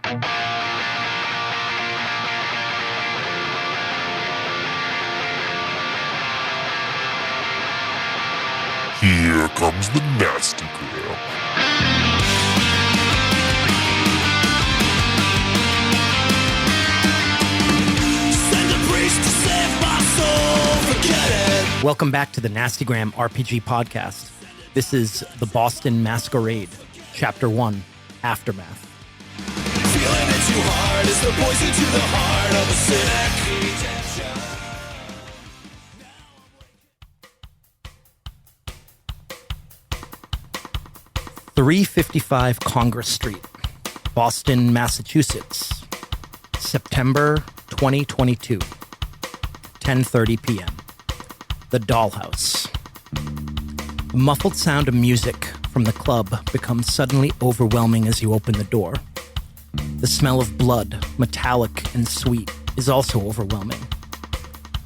Here comes the nasty gram. Send a priest to save my soul, forget it. Welcome back to the Nastygram RPG podcast. This is the Boston Masquerade, Chapter 1, Aftermath. Feeling it too hard is the poison to the heart of a cynic. 355 Congress Street, Boston, Massachusetts, September 2022, 10:30 p.m. The Dollhouse. The muffled sound of music from the club becomes suddenly overwhelming as you open the door. The smell of blood, metallic and sweet, is also overwhelming.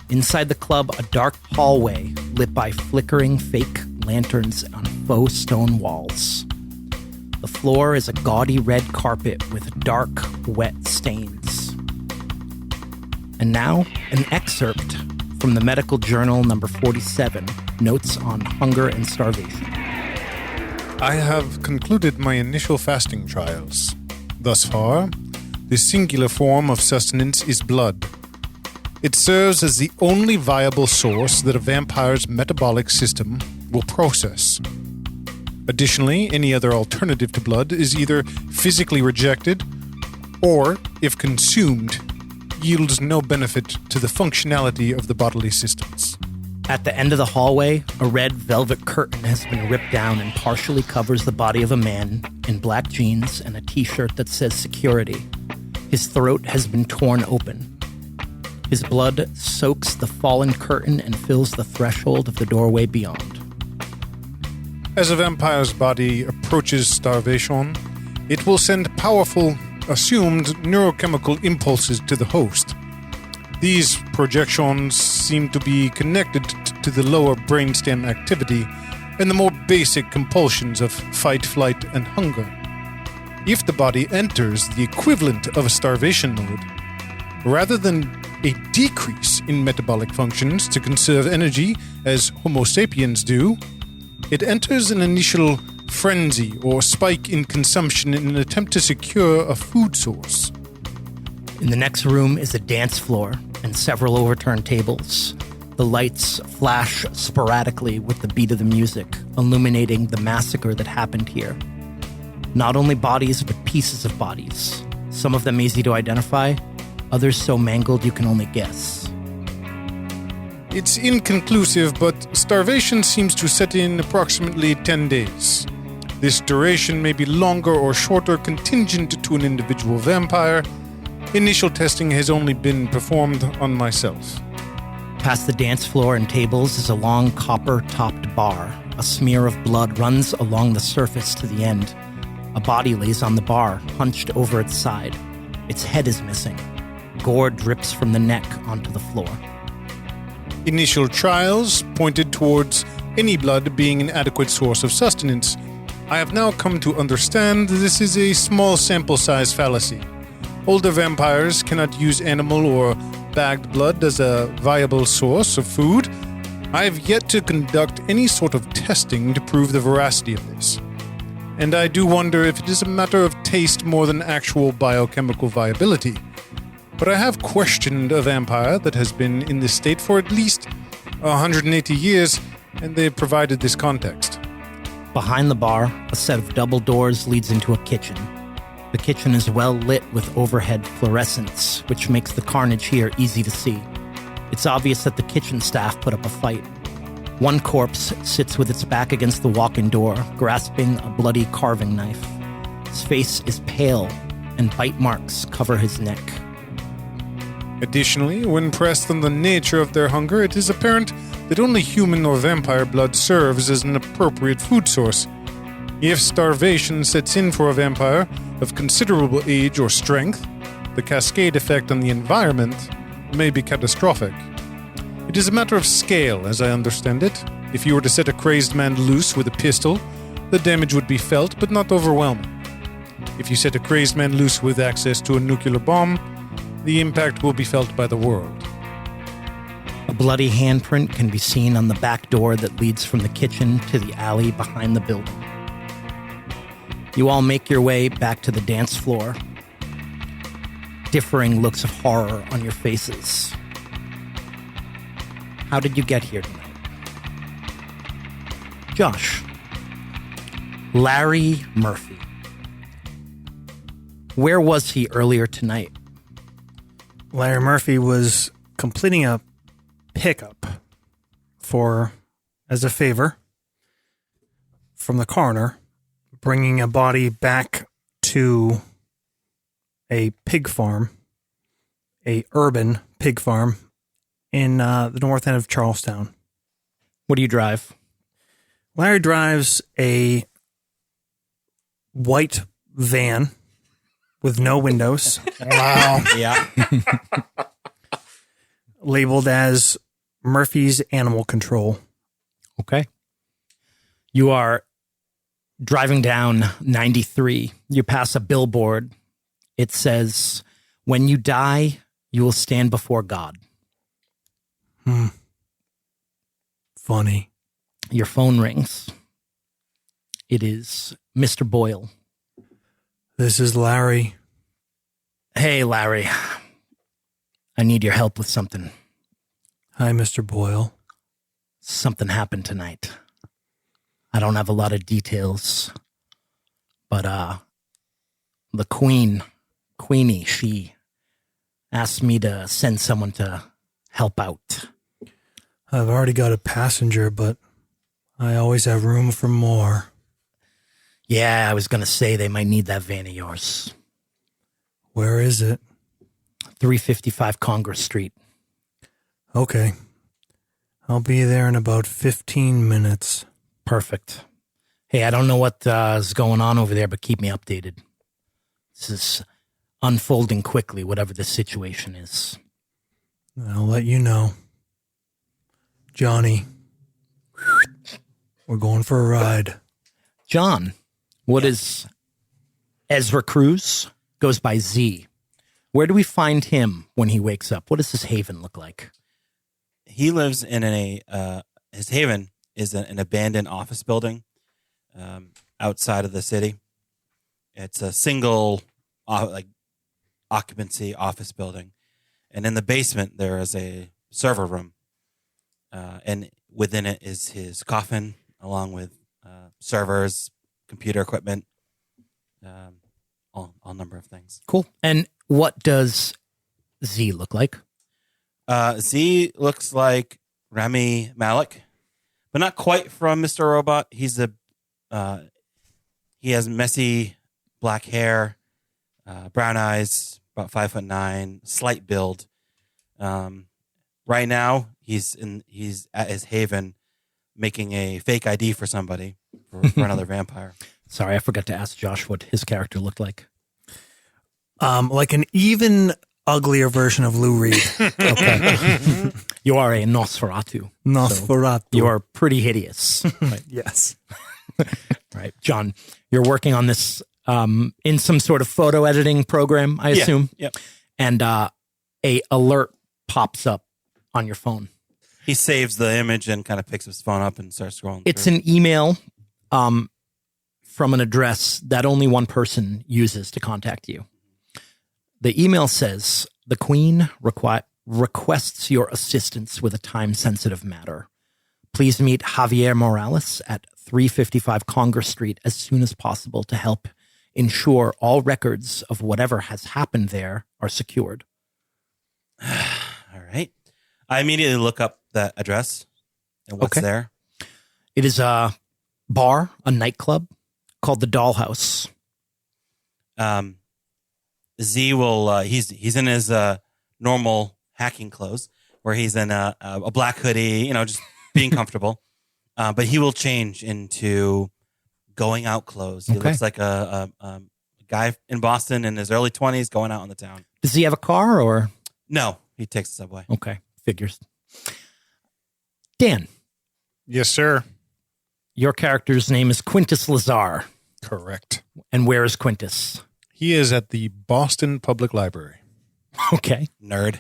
Inside the club, a dark hallway lit by flickering fake lanterns on faux stone walls. The floor is a gaudy red carpet with dark, wet stains. And now, an excerpt from the medical journal number 47, Notes on Hunger and Starvation. I have concluded my initial fasting trials. Thus far, the singular form of sustenance is blood. It serves as the only viable source that a vampire's metabolic system will process. Additionally, any other alternative to blood is either physically rejected or, if consumed, yields no benefit to the functionality of the bodily systems. At the end of the hallway, a red velvet curtain has been ripped down and partially covers the body of a man in black jeans and a t-shirt that says security. His throat has been torn open. His blood soaks the fallen curtain and fills the threshold of the doorway beyond. As a vampire's body approaches starvation, it will send powerful, assumed neurochemical impulses to the host. These projections seem to be connected to the lower brainstem activity and the more basic compulsions of fight, flight, and hunger. If the body enters the equivalent of a starvation mode, rather than a decrease in metabolic functions to conserve energy as Homo sapiens do, it enters an initial frenzy or spike in consumption in an attempt to secure a food source. In the next room is a dance floor and several overturned tables. The lights flash sporadically with the beat of the music, illuminating the massacre that happened here. Not only bodies, but pieces of bodies. Some of them easy to identify, others so mangled you can only guess. It's inconclusive, but starvation seems to set in approximately 10 days. This duration may be longer or shorter, contingent to an individual vampire. Initial testing has only been performed on myself. Past the dance floor and tables is a long copper-topped bar. A smear of blood runs along the surface to the end. A body lays on the bar, hunched over its side. Its head is missing. Gore drips from the neck onto the floor. Initial trials pointed towards any blood being an adequate source of sustenance. I have now come to understand this is a small sample size fallacy. Older vampires cannot use animal or bagged blood as a viable source of food. I have yet to conduct any sort of testing to prove the veracity of this. And I do wonder if it is a matter of taste more than actual biochemical viability. But I have questioned a vampire that has been in this state for at least 180 years, and they have provided this context. Behind the bar, a set of double doors leads into a kitchen. The kitchen is well lit with overhead fluorescence, which makes the carnage here easy to see. It's obvious that the kitchen staff put up a fight. One corpse sits with its back against the walk-in door, grasping a bloody carving knife. His face is pale, and bite marks cover his neck. Additionally, when pressed on the nature of their hunger, it is apparent that only human or vampire blood serves as an appropriate food source. If starvation sets in for a vampire of considerable age or strength, the cascade effect on the environment may be catastrophic. It is a matter of scale, as I understand it. If you were to set a crazed man loose with a pistol, the damage would be felt but not overwhelming. If you set a crazed man loose with access to a nuclear bomb, the impact will be felt by the world. A bloody handprint can be seen on the back door that leads from the kitchen to the alley behind the building. You all make your way back to the dance floor. Differing looks of horror on your faces. How did you get here tonight? Josh. Larry Murphy. Where was he earlier tonight? Larry Murphy was completing a pickup as a favor from the coroner, bringing a body back to a pig farm, a urban pig farm in the north end of Charlestown. What do you drive? Larry drives a white van with no windows. Wow. Yeah. Labeled as Murphy's Animal Control. Okay. You are driving down 93. You pass a billboard. It says, "When you die, you will stand before God." Funny. Your phone rings. It is Mr. Boyle. This is Larry. Hey, Larry. I need your help with something. Hi, Mr. Boyle. Something happened tonight. I don't have a lot of details, but the Queenie, she asked me to send someone to help out. I've already got a passenger, but I always have room for more. Yeah, I was going to say they might need that van of yours. Where is it? 355 Congress Street. Okay. I'll be there in about 15 minutes. Perfect. Hey, I don't know what is going on over there, but keep me updated. This is unfolding quickly, whatever the situation is. I'll let you know. Johnny, we're going for a ride. John, what is Ezra Cruz? Goes by Z. Where do we find him when he wakes up? What does his haven look like? He lives in his haven is an abandoned office building outside of the city. It's a single occupancy office building. And in the basement, there is a server room. And within it is his coffin, along with servers, computer equipment, all number of things. Cool. And what does Z look like? Z looks like Rami Malek, but not quite from Mr. Robot. He has messy black hair, brown eyes, about 5'9", slight build. Right now, he's at his haven making a fake ID for somebody, for another vampire. Sorry, I forgot to ask Josh what his character looked like. Like an even uglier version of Lou Reed. Okay. You are a Nosferatu. Nosferatu. So you are pretty hideous. Right. Yes. Right. John, you're working on this in some sort of photo editing program, I assume. Yep. And a alert pops up on your phone. He saves the image and kind of picks his phone up and starts scrolling. It's through. an email from an address that only one person uses to contact you. The email says, "The Queen requests your assistance with a time-sensitive matter. Please meet Javier Morales at 355 Congress Street as soon as possible to help ensure all records of whatever has happened there are secured." All right. I immediately look up that address and what's Okay. there. It is a bar, a nightclub called the Dollhouse. Z will he's in his normal hacking clothes, where he's in a black hoodie, just being comfortable. But he will change into going out clothes. He Okay. looks like a guy in Boston in his early 20s going out on the town. Does he have a car or? No, he takes the subway. Okay, figures. Dan, Yes, sir. your character's name is Quintas Lazar. Correct. And where is Quintas? He is at the Boston Public Library. Okay. Nerd.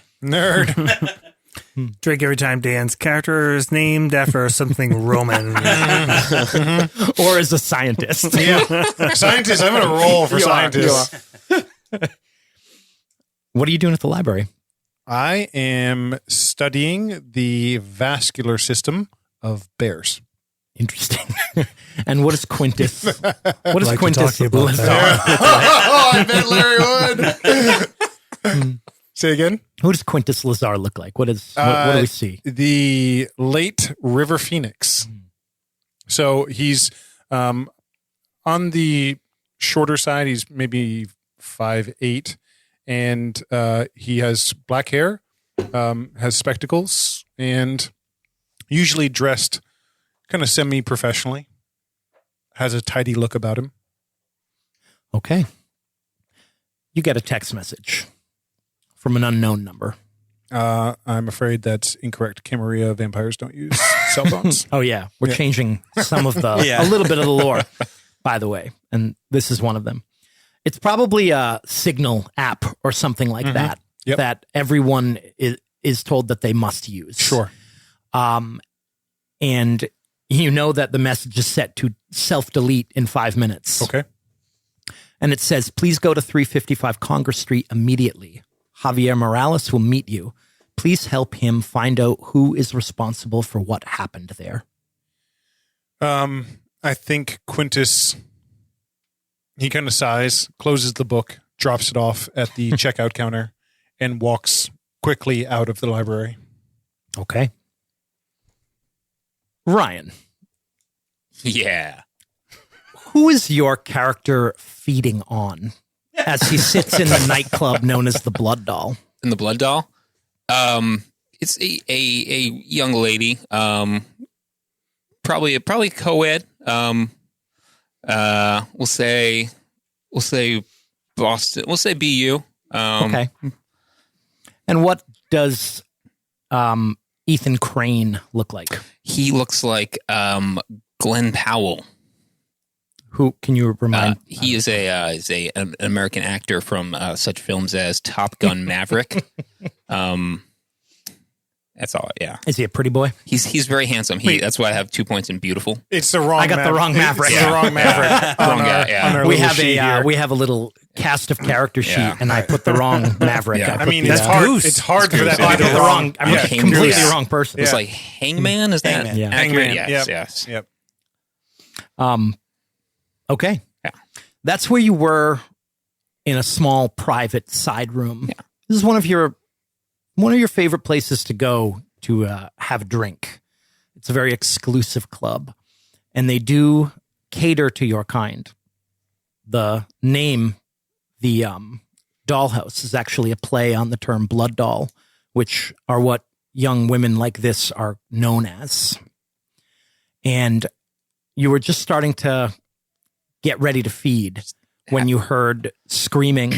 Drake every time Dan's character is named after something Roman. Or as a scientist. Yeah. Scientist. I'm going to roll for scientist. What are you doing at the library? I am studying the vascular system of bears. Interesting. And what is Quintas? What is Like to Quintas? talk to you about Lazar? Oh, I bet Larry would. Say again? Who does Quintas Lazar look like? What do we see? The late River Phoenix. So he's on the shorter side. He's maybe 5'8", and he has black hair, has spectacles, and usually dressed kind of semi-professionally. Has a tidy look about him. Okay. You get a text message from an unknown number. I'm afraid that's incorrect. Camarilla vampires don't use cell phones. Oh, yeah. We're changing some of the, a little bit of the lore, by the way. And this is one of them. It's probably a Signal app or something like that, that everyone is told that they must use. Sure. And you know that the message is set to self-delete in 5 minutes. Okay. And it says, please go to 355 Congress Street immediately. Javier Morales will meet you. Please help him find out who is responsible for what happened there. I think Quintas, he kind of sighs, closes the book, drops it off at the checkout counter, and walks quickly out of the library. Okay. Ryan, Yeah. who is your character feeding on as he sits in the nightclub known as the Blood Doll? In the Blood Doll? It's a young lady. Probably co-ed. We'll say Boston. We'll say BU. Okay. And what does Ethan Crane look like? He looks like Glenn Powell. Who can you remind? He is an American actor from such films as Top Gun Maverick. That's all. Yeah. Is he a pretty boy? He's very handsome. That's why I have 2 points in beautiful. It's the wrong. I got the wrong Maverick. It's the wrong Maverick. Wrong guy, yeah. on our We little have sheet here. we have a little cast of character sheet, Yeah. and I put the wrong Maverick. Yeah. I I put mean, the, it's hard. Goose. It's hard for Goose, that. yeah. to I be put the the wrong. I'm Yeah, a completely Goose. wrong person. It's Yeah. like Hangman. Is that Hangman. Yeah. accurate? Hangman. Yes. Yep. Yes. Yep. Okay. Yeah. That's where you were in a small private side room. Yeah. This is one of your favorite places to go to have a drink. It's a very exclusive club, and they do cater to your kind. The name, the Dollhouse, is actually a play on the term blood doll, which are what young women like this are known as. And you were just starting to get ready to feed when you heard screaming,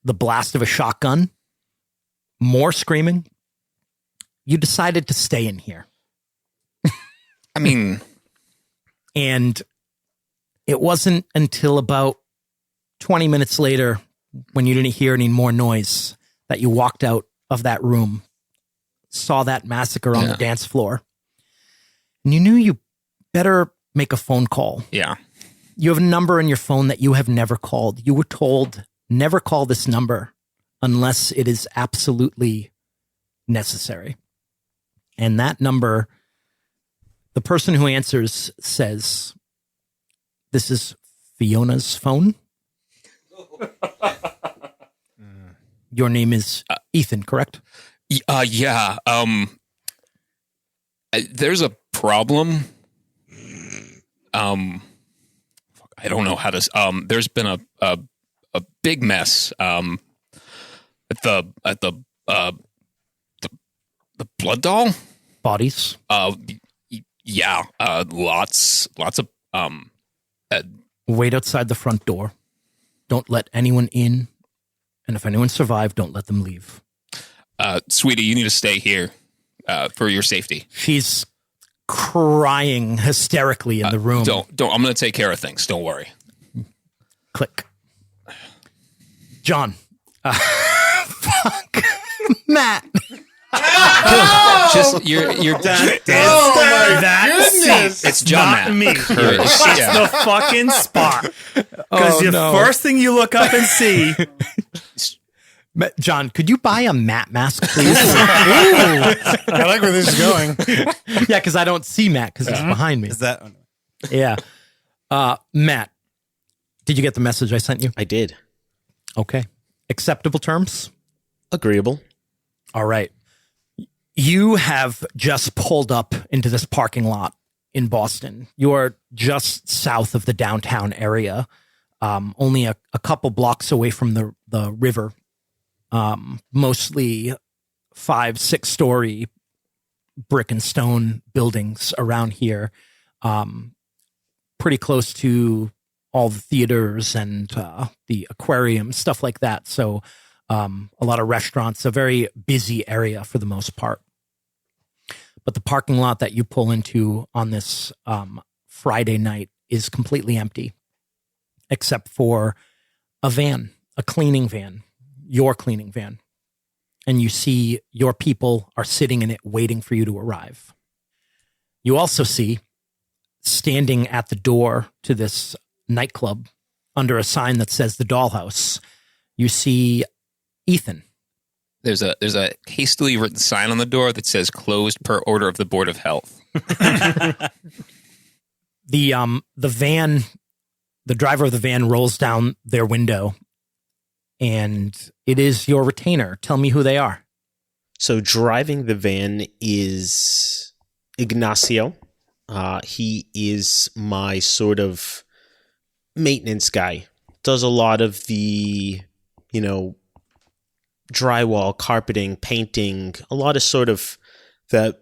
the blast of a shotgun, more screaming. You decided to stay in here. I mean, And it wasn't until about 20 minutes later, when you didn't hear any more noise, that you walked out of that room, saw that massacre on the dance floor, and you knew you better make a phone call. yeah. You have a number in your phone that you have never called. You were told, never call this number unless it is absolutely necessary. And that number, the person who answers says, this is Fiona's phone. Your name is Ethan, correct? Yeah. There's a problem. I don't know how to. There's been a big mess. At the blood doll. Bodies. Yeah. Lots of. Wait outside the front door. Don't let anyone in. And if anyone survived, don't let them leave. Sweetie, you need to stay here for your safety. She's crying hysterically in the room. Don't. I'm going to take care of things. Don't worry. Click. John. Fuck. Matt. Just you're done. It's John Not Matt. me. It's the fucking spot. Because the first thing you look up and see. John, could you buy a Matt mask, please? I like where this is going. Yeah, because I don't see Matt because he's behind me. Is that? Yeah. Matt, did you get the message I sent you? I did. Okay. Acceptable terms? Agreeable. All right. You have just pulled up into this parking lot in Boston. You're just south of the downtown area, only a couple blocks away from the river. Mostly 5-6 story brick and stone buildings around here. Pretty close to all the theaters and the aquarium, stuff like that. So a lot of restaurants, a very busy area for the most part. But the parking lot that you pull into on this Friday night is completely empty, except for a van, a cleaning van, your cleaning van. And you see your people are sitting in it waiting for you to arrive. You also see, standing at the door to this nightclub under a sign that says the Dollhouse, you see Ethan. There's a hastily written sign on the door that says closed per order of the Board of Health. The van, the driver of the van rolls down their window, and it is your retainer. Tell me who they are. So driving the van is Ignacio. He is my sort of maintenance guy. Does a lot of the, drywall, carpeting, painting, a lot of sort of the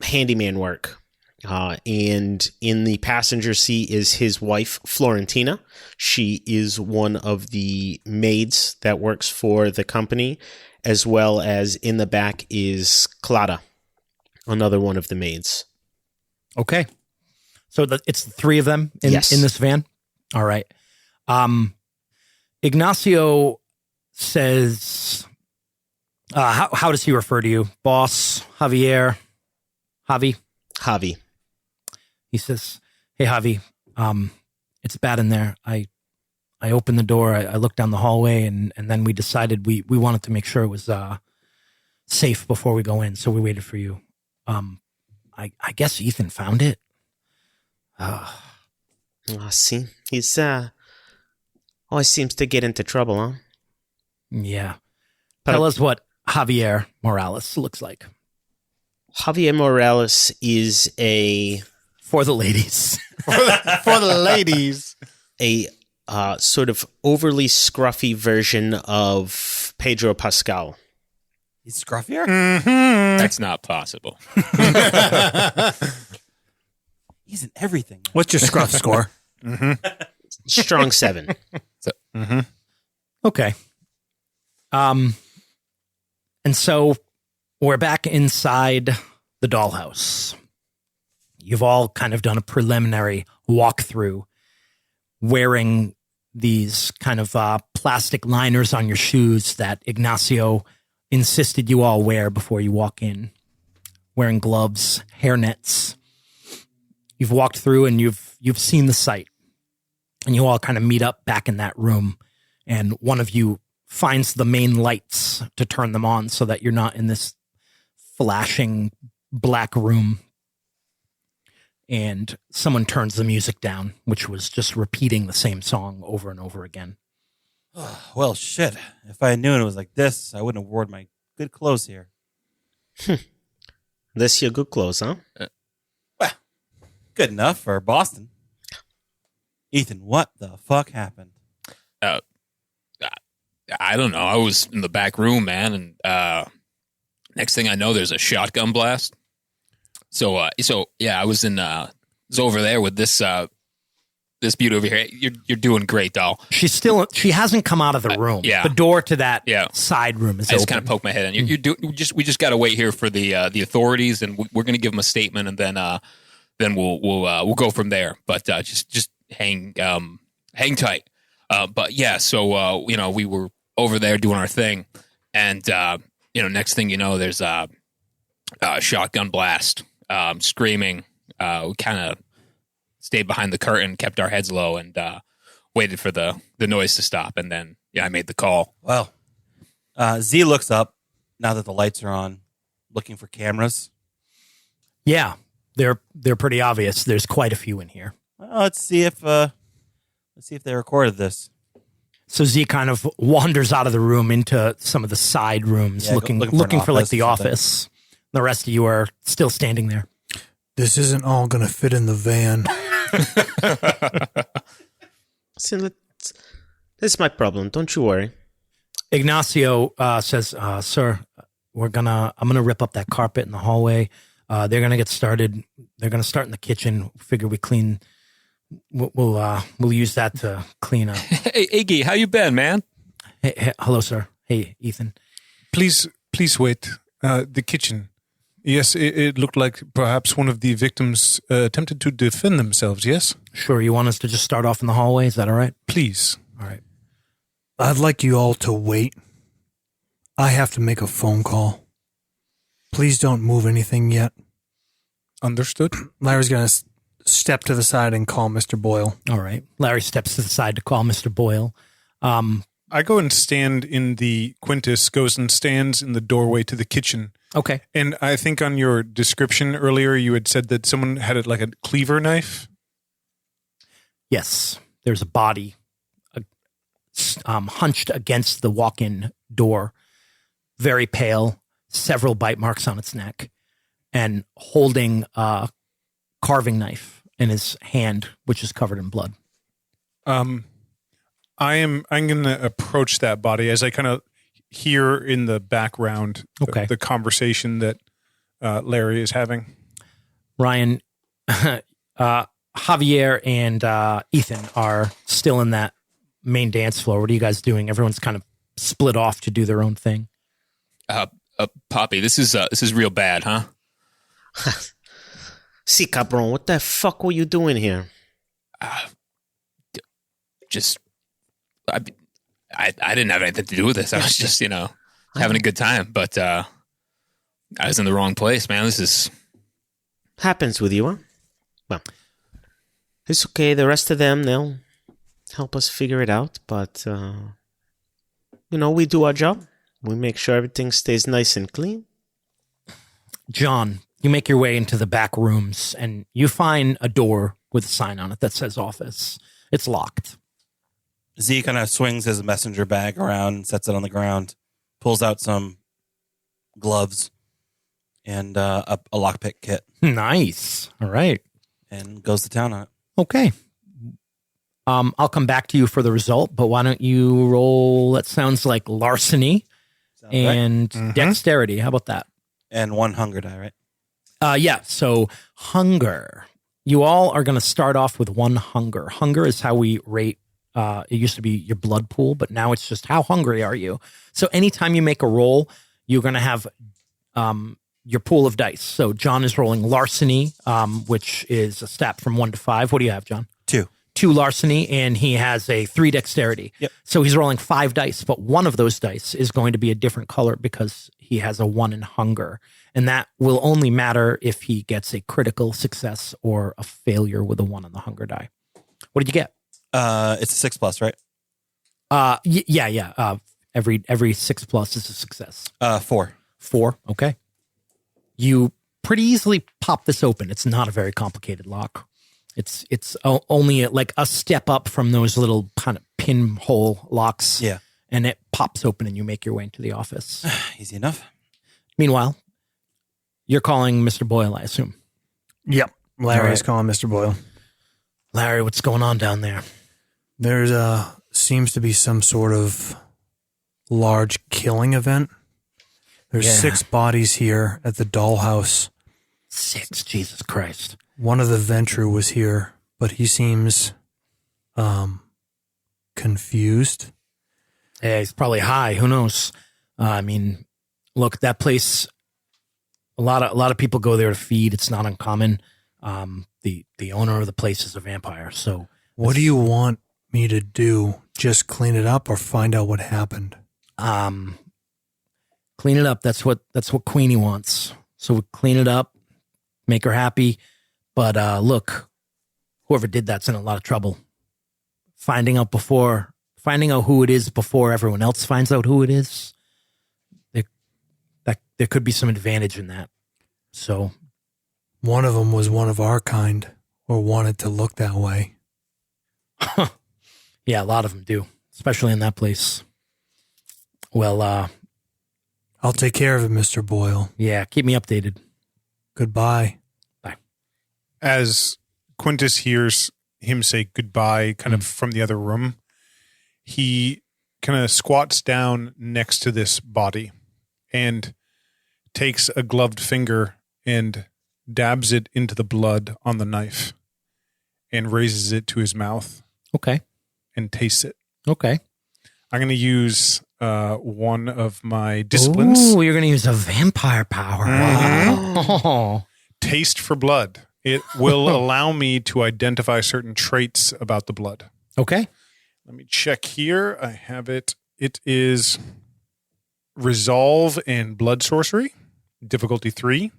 handyman work. And in the passenger seat is his wife, Florentina. She is one of the maids that works for the company, as well as in the back is Clara, another one of the maids. Okay. So it's the three of them in this van? All right. Ignacio says, how does he refer to you? Boss, Javier, Javi? Javi. He says, hey, Javi, it's bad in there. I opened the door, I looked down the hallway, and then we decided we wanted to make sure it was safe before we go in, so we waited for you. I guess Ethan found it. See, he's always seems to get into trouble, huh? Yeah. Tell us what Javier Morales looks like. Javier Morales is for the ladies. For the ladies. A sort of overly scruffy version of Pedro Pascal. He's scruffier? Mm-hmm. That's not possible. He's in everything. What's your scruff score? Strong 7. Okay. And so we're back inside the Dollhouse. You've all kind of done a preliminary walkthrough, wearing these kind of plastic liners on your shoes that Ignacio insisted you all wear before you walk in. Wearing gloves, hairnets. You've walked through and you've seen the site. And you all kind of meet up back in that room. And one of you finds the main lights to turn them on so that you're not in this flashing black room. And someone turns the music down, which was just repeating the same song over and over again. Well, shit. If I knew it was like this, I wouldn't have worn my good clothes here. This your good clothes, huh? Well, good enough for Boston. Ethan, what the fuck happened? I don't know. I was in the back room, man, and next thing I know, there's a shotgun blast. So yeah, I was over there with this beauty over here. You're doing great, doll. She hasn't come out of the room. Yeah. The door to that side room is I just open. kind of poke my head in. We just got to wait here for the authorities, and we're going to give them a statement, and then we'll go from there. But just hang tight. But yeah, so we were over there doing our thing, and next thing you know, there's a shotgun blast, screaming. We kind of stayed behind the curtain, kept our heads low, and waited for the noise to stop. And then, I made the call. Well, Z looks up now that the lights are on, looking for cameras. Yeah, they're pretty obvious. There's quite a few in here. Well, let's see if they recorded this. So Z kind of wanders out of the room into some of the side rooms, looking for like the office. The rest of you are still standing there. This isn't all going to fit in the van. See, this is my problem. Don't you worry. Ignacio says, "Sir, I'm gonna rip up that carpet in the hallway. They're gonna get started. They're gonna start in the kitchen. Figure we clean. We'll use that to clean up." Hey, Iggy, how you been, man? Hey, hello, sir. Hey, Ethan. Please wait. The kitchen. Yes, it looked like perhaps one of the victims attempted to defend themselves, yes? Sure, you want us to just start off in the hallway? Is that all right? Please. All right. I'd like you all to wait. I have to make a phone call. Please don't move anything yet. Understood. Larry's going to step to the side and call Mr. Boyle. All right. Larry steps to the side to call Mr. Boyle. I go and stand in the Quintas, goes and stands in the doorway to the kitchen. Okay. And I think on your description earlier, you had said that someone had it like a cleaver knife. Yes. There's a body hunched against the walk-in door, very pale, several bite marks on its neck, and holding a carving knife in his hand, which is covered in blood. I'm going to approach that body as I kind of hear in the background the conversation that Larry is having. Ryan, Javier and Ethan are still in that main dance floor. What are you guys doing? Everyone's kind of split off to do their own thing. Poppy, this is real bad, huh? See, cabron, what the fuck were you doing here? I didn't have anything to do with this. I was just, having a good time. But I was in the wrong place, man. This is... Happens with you, huh? Well, it's okay. The rest of them, they'll help us figure it out. But, we do our job. We make sure everything stays nice and clean. John, you make your way into the back rooms, and you find a door with a sign on it that says office. It's locked. Z kind of swings his messenger bag around, sets it on the ground, pulls out some gloves and a lockpick kit. Nice. All right. And goes to town on it. Okay. I'll come back to you for the result, but why don't you roll, that sounds like larceny and dexterity. How about that? And 1 hunger die, right? Yeah. So hunger. You all are going to start off with 1 hunger. Hunger is how we rate. It used to be your blood pool, but now it's just how hungry are you? So anytime you make a roll, you're going to have your pool of dice. So John is rolling larceny, which is a stat from 1 to 5. What do you have, John? 2. 2 larceny, and he has a 3 dexterity. Yep. So he's rolling 5 dice, but one of those dice is going to be a different color because he has a 1 in hunger. And that will only matter if he gets a critical success or a failure with a 1 on the hunger die. What did you get? It's a 6+, right? Yeah. Every 6+ is a success. 4. 4. Okay. You pretty easily pop this open. It's not a very complicated lock. It's only like a step up from those little kind of pinhole locks. Yeah. And it pops open and you make your way into the office. Easy enough. Meanwhile, you're calling Mr. Boyle, I assume. Yep. Larry's All right. calling Mr. Boyle. Larry, what's going on down there? There's seems to be some sort of large killing event. There's 6 bodies here at the Dollhouse. 6, Jesus Christ. One of the Ventrue was here, but he seems confused. Yeah, he's probably high. Who knows? I mean, look, that place, a lot of people go there to feed. It's not uncommon. The owner of the place is a vampire. So what do you want me to do? Just clean it up or find out what happened? Clean it up. That's what Queenie wants. So we clean it up, make her happy. But look, whoever did that's in a lot of trouble. Finding out who it is before everyone else finds out who it is. There could be some advantage in that. So one of them was one of our kind, or wanted to look that way. Yeah, a lot of them do, especially in that place. Well, I'll take care of it, Mr. Boyle. Yeah, keep me updated. Goodbye. Bye. As Quintas hears him say goodbye kind of from the other room, he kind of squats down next to this body and takes a gloved finger and dabs it into the blood on the knife and raises it to his mouth. Okay. And tastes it. Okay. I'm going to use one of my disciplines. Ooh, you're going to use a vampire power. Wow. Taste for blood. It will allow me to identify certain traits about the blood. Okay. Let me check here. I have it. It is Resolve and Blood Sorcery, difficulty 3.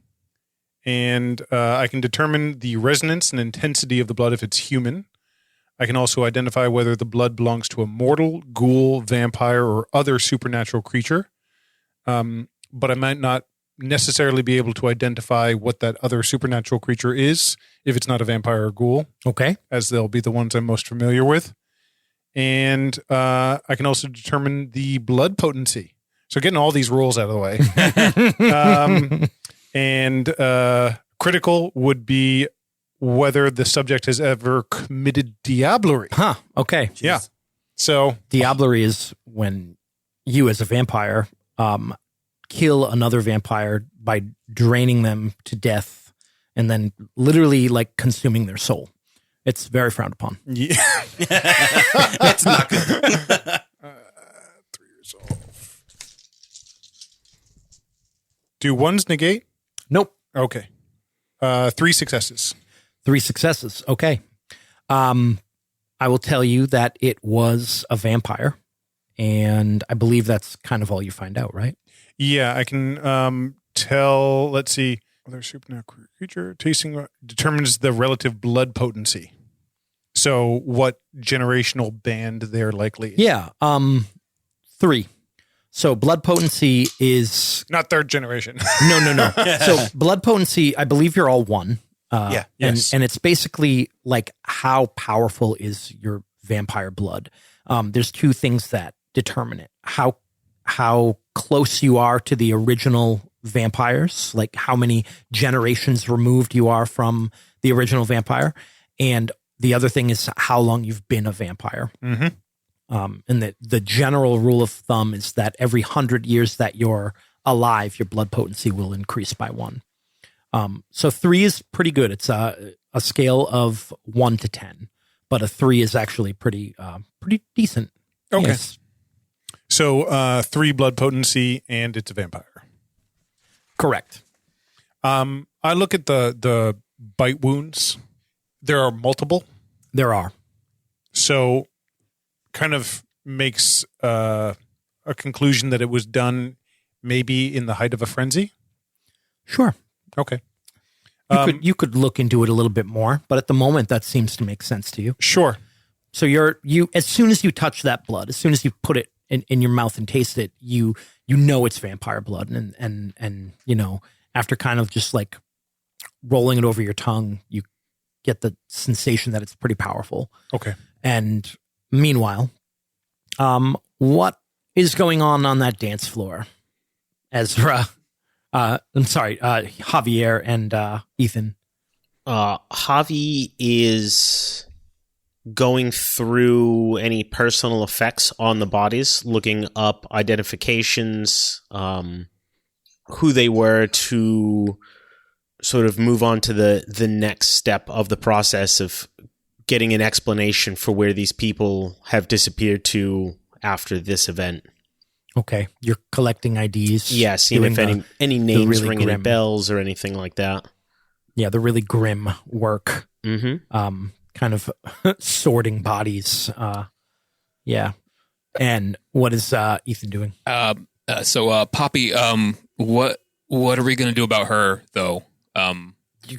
And I can determine the resonance and intensity of the blood if it's human. I can also identify whether the blood belongs to a mortal, ghoul, vampire, or other supernatural creature. But I might not necessarily be able to identify what that other supernatural creature is if it's not a vampire or ghoul. Okay. As they'll be the ones I'm most familiar with. And I can also determine the blood potency. So getting all these rules out of the way. And critical would be whether the subject has ever committed diablerie. Huh. Okay. Jeez. Yeah. So diablerie is when you as a vampire kill another vampire by draining them to death and then literally like consuming their soul. It's very frowned upon. Yeah. That's not good. 3 years old. Do ones negate? Nope. Okay. 3 successes. 3 successes. Okay. I will tell you that it was a vampire, and I believe that's kind of all you find out, right? Yeah, I can tell. Let's see. Other supernatural creature tasting determines the relative blood potency. So, what generational band they're likely in. Yeah. 3. So blood potency is not 3rd generation. No. So blood potency, I believe you're all 1. Yeah. Yes. And it's basically like how powerful is your vampire blood. There's 2 things that determine it. How close you are to the original vampires, like how many generations removed you are from the original vampire. And the other thing is how long you've been a vampire. Mm-hmm. And the general rule of thumb is that every 100 years that you're alive, your blood potency will increase by 1. So 3 is pretty good. It's a scale of 1 to 10, but a 3 is actually pretty decent. Okay. Yes. So 3 blood potency, and it's a vampire. Correct. I look at the bite wounds. There are multiple. There are. So kind of makes a conclusion that it was done maybe in the height of a frenzy. Sure. Okay. You could look into it a little bit more, but at the moment that seems to make sense to you. Sure. So you as soon as you touch that blood, as soon as you put it in your mouth and taste it, you know it's vampire blood, and you know, after kind of just like rolling it over your tongue, you get the sensation that it's pretty powerful. Okay. And meanwhile, what is going on that dance floor, Ezra? Javier and Ethan. Javi is going through any personal effects on the bodies, looking up identifications, who they were, to sort of move on to the next step of the process of getting an explanation for where these people have disappeared to after this event. Okay, you're collecting IDs. Yeah, seeing if any names really ring any grim bells or anything like that. Yeah, the really grim work. Mm-hmm. kind of sorting bodies. Yeah. And what is Ethan doing? So Poppy, what are we gonna do about her though? You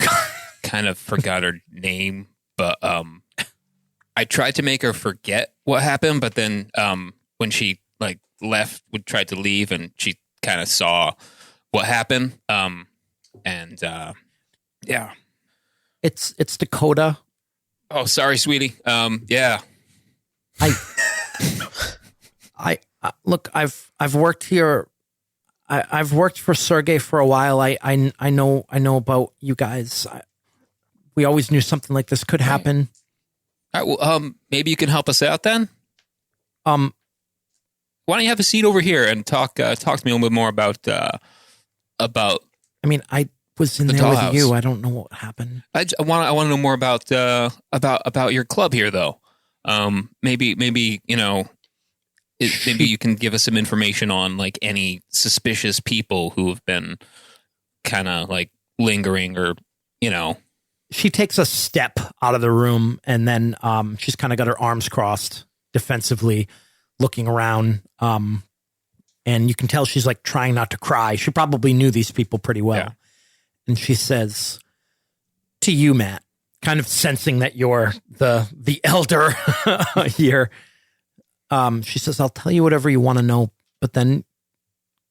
kind of forgot her name, but I tried to make her forget what happened, but then when she like left, tried to leave, and she kind of saw what happened. Yeah, It's Dakota. Oh, sorry, sweetie. Yeah. I look. I've worked here. I've worked for Sergey for a while. I know about you guys. We always knew something like this could happen. All right, well, maybe you can help us out then. Why don't you have a seat over here and talk to me a little bit more about. I mean, I was in The there Dollhouse. with you. I don't know what happened. I want to know more about your club here, though. Maybe maybe you can give us some information on like any suspicious people who have been kind of like lingering, or She takes a step out of the room, and then she's kind of got her arms crossed defensively, looking around. And you can tell she's like trying not to cry. She probably knew these people pretty well. Yeah. And she says to you, Matt, kind of sensing that you're the elder here. She says, I'll tell you whatever you want to know, but then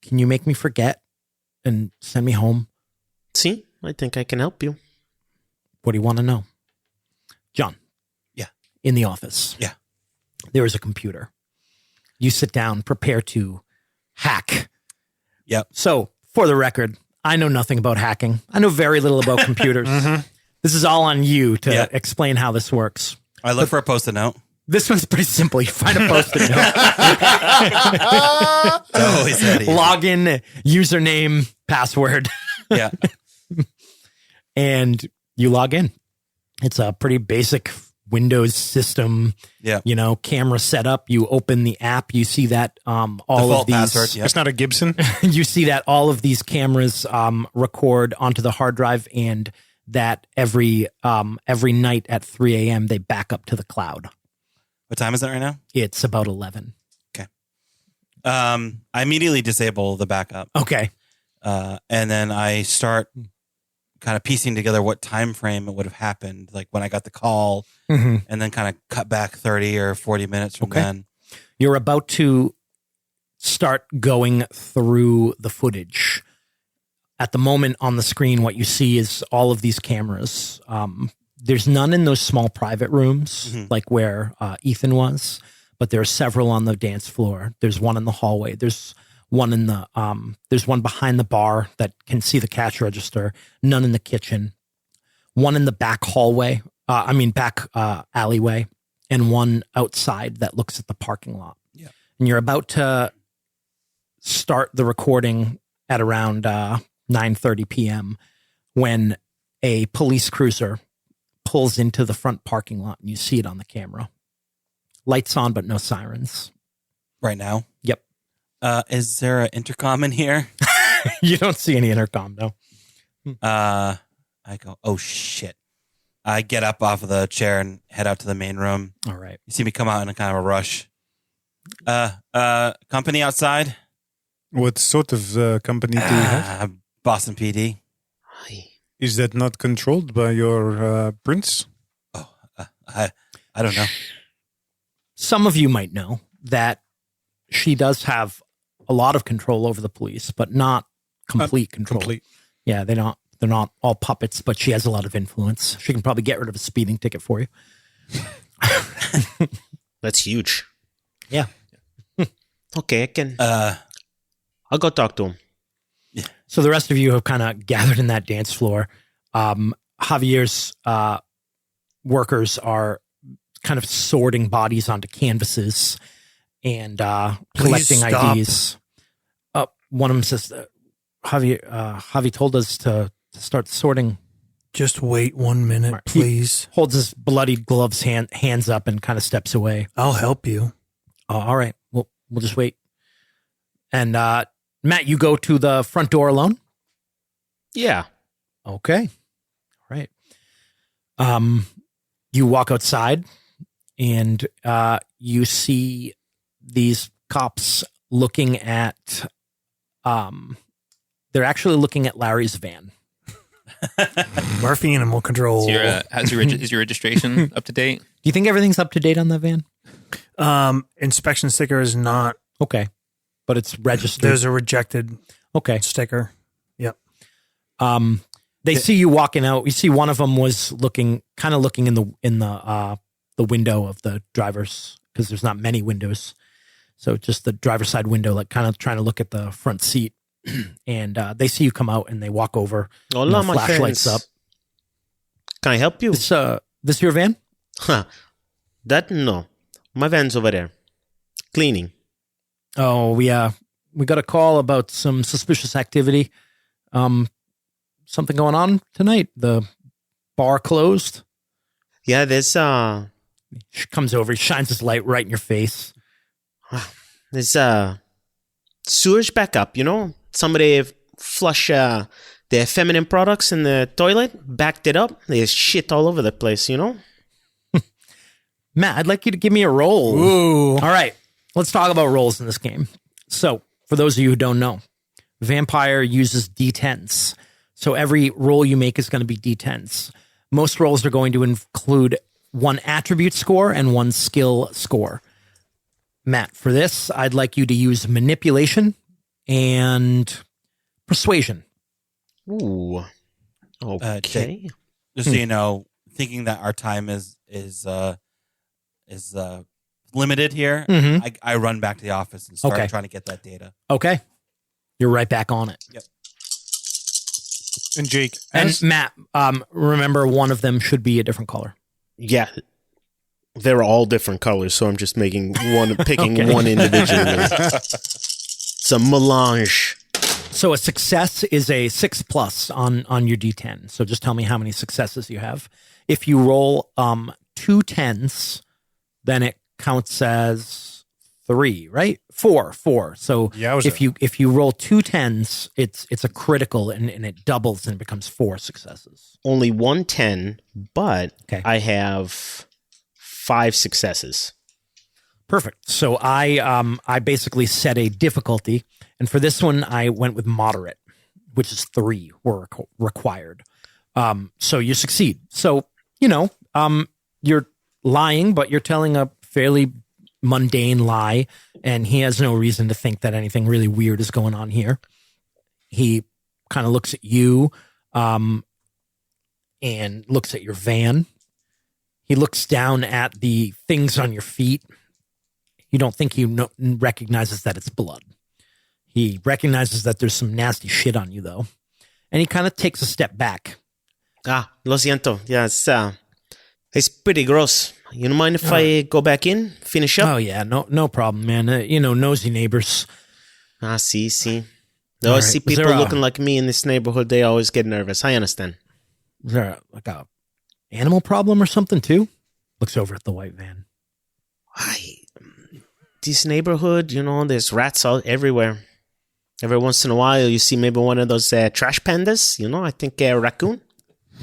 can you make me forget and send me home? See, I think I can help you. What do you want to know? John. Yeah. In the office. Yeah. There is a computer. You sit down, prepare to hack. Yep. So, for the record, I know nothing about hacking. I know very little about computers. This is all on you to explain how this works. I look for a post-it note. This one's pretty simple. You find a post-it note. Always that easy. Login, username, password. Yeah. And you log in. It's a pretty basic Windows system. Yeah. Camera setup. You open the app. You see that all Default of these. password. Yeah. It's not a Gibson. You see that all of these cameras record onto the hard drive, and that every night at 3 a.m. they back up to the cloud. What time is it right now? It's about 11. Okay. I immediately disable the backup. Okay. And then I start kind of piecing together what time frame it would have happened, like when I got the call, and then kind of cut back 30 or 40 minutes from then. You're about to start going through the footage. At the moment on the screen, what you see is all of these cameras. There's none in those small private rooms, like where Ethan was, but there are several on the dance floor. There's one in the hallway. There's one in the there's one behind the bar that can see the cash register. None in the kitchen. One in the back hallway. Back alleyway, and one outside that looks at the parking lot. Yeah. And you're about to start the recording at around 9:30 p.m. when a police cruiser pulls into the front parking lot, and you see it on the camera. Lights on, but no sirens. Right now? Yep. Is there an intercom in here? You don't see any intercom, no. I go, oh, shit. I get up off of the chair and head out to the main room. All right. You see me come out in a kind of a rush. Company outside? What sort of company do you have? Boston PD. Is that not controlled by your prince? Oh, I don't know. Some of you might know that she does have a lot of control over the police, but not complete control. Complete. Yeah, they're not all puppets, but she has a lot of influence. She can probably get rid of a speeding ticket for you. That's huge. Yeah. Okay, I can. I'll go talk to him. So the rest of you have kind of gathered in that dance floor. Javier's workers are kind of sorting bodies onto canvases and collecting stop. IDs. One of them says, Javi told us to start sorting. Just wait 1 minute, Right. He please. holds his bloodied gloves hands up and kind of steps away. I'll help you. Oh, all right. We'll just wait. And Matt, you go to the front door alone? Yeah. Okay. All right. You walk outside, and you see these cops looking at. They're actually looking at Larry's van. Murphy Animal Control. Is your registration up to date? Do you think everything's up to date on that van? Inspection sticker is not. Okay, but it's registered. There's a rejected sticker. Yep. They see you walking out. You see one of them was looking in the window of the driver's, because there's not many windows, so just the driver's side window, like kind of trying to look at the front seat. And they see you come out, and they walk over. Hola, my flashlights friends. up. Can I help you? This your van? Huh. That no. My van's over there. Cleaning. Oh, we got a call about some suspicious activity. Something going on tonight. The bar closed. Yeah, there's He comes over. He shines his light right in your face. sewage backup, you know? Somebody flush their feminine products in the toilet, backed it up. There's shit all over the place, you know? Matt, I'd like you to give me a roll. Ooh. All right. Let's talk about rolls in this game. So, for those of you who don't know, Vampire uses D10s. So every roll you make is going to be D10s. Most rolls are going to include one attribute score and one skill score. Matt, for this, I'd like you to use manipulation and persuasion. Ooh. Okay. Just so you know, thinking that our time is limited here, Mhm. I run back to the office and start Okay. trying to get that data. Okay. You're right back on it. Yep. And Jake, And as, Matt, remember one of them should be a different color. Yeah. They're all different colors, so I'm just picking one Okay. one individually. It's a melange. So a success is a 6+ on your D10. So just tell me how many successes you have. If you roll 2 10s, then it counts as 3, right? 4. So Yowza. if you roll 2 10s, it's a critical and it doubles and becomes 4 successes. Only 110, but Okay. I have 5 successes. Perfect. So I basically set a difficulty, and for this one I went with moderate, which is 3 were required. So you succeed. So you're lying, but you're telling a fairly mundane lie, and he has no reason to think that anything really weird is going on here. He kind of looks at you, and looks at your van. He looks down at the things on your feet. You don't think he recognizes that it's blood. He recognizes that there's some nasty shit on you, though. And he kind of takes a step back. Lo siento. Yeah, it's pretty gross. You don't mind if I go back in, finish up? Oh, yeah, no problem, man. Nosy neighbors. See. All I right. see Was people there looking like me in this neighborhood, they always get nervous. I understand. Is there like a animal problem or something, too? Looks over at the white van. This neighborhood, there's rats all everywhere. Every once in a while, you see maybe one of those trash pandas. I think a raccoon.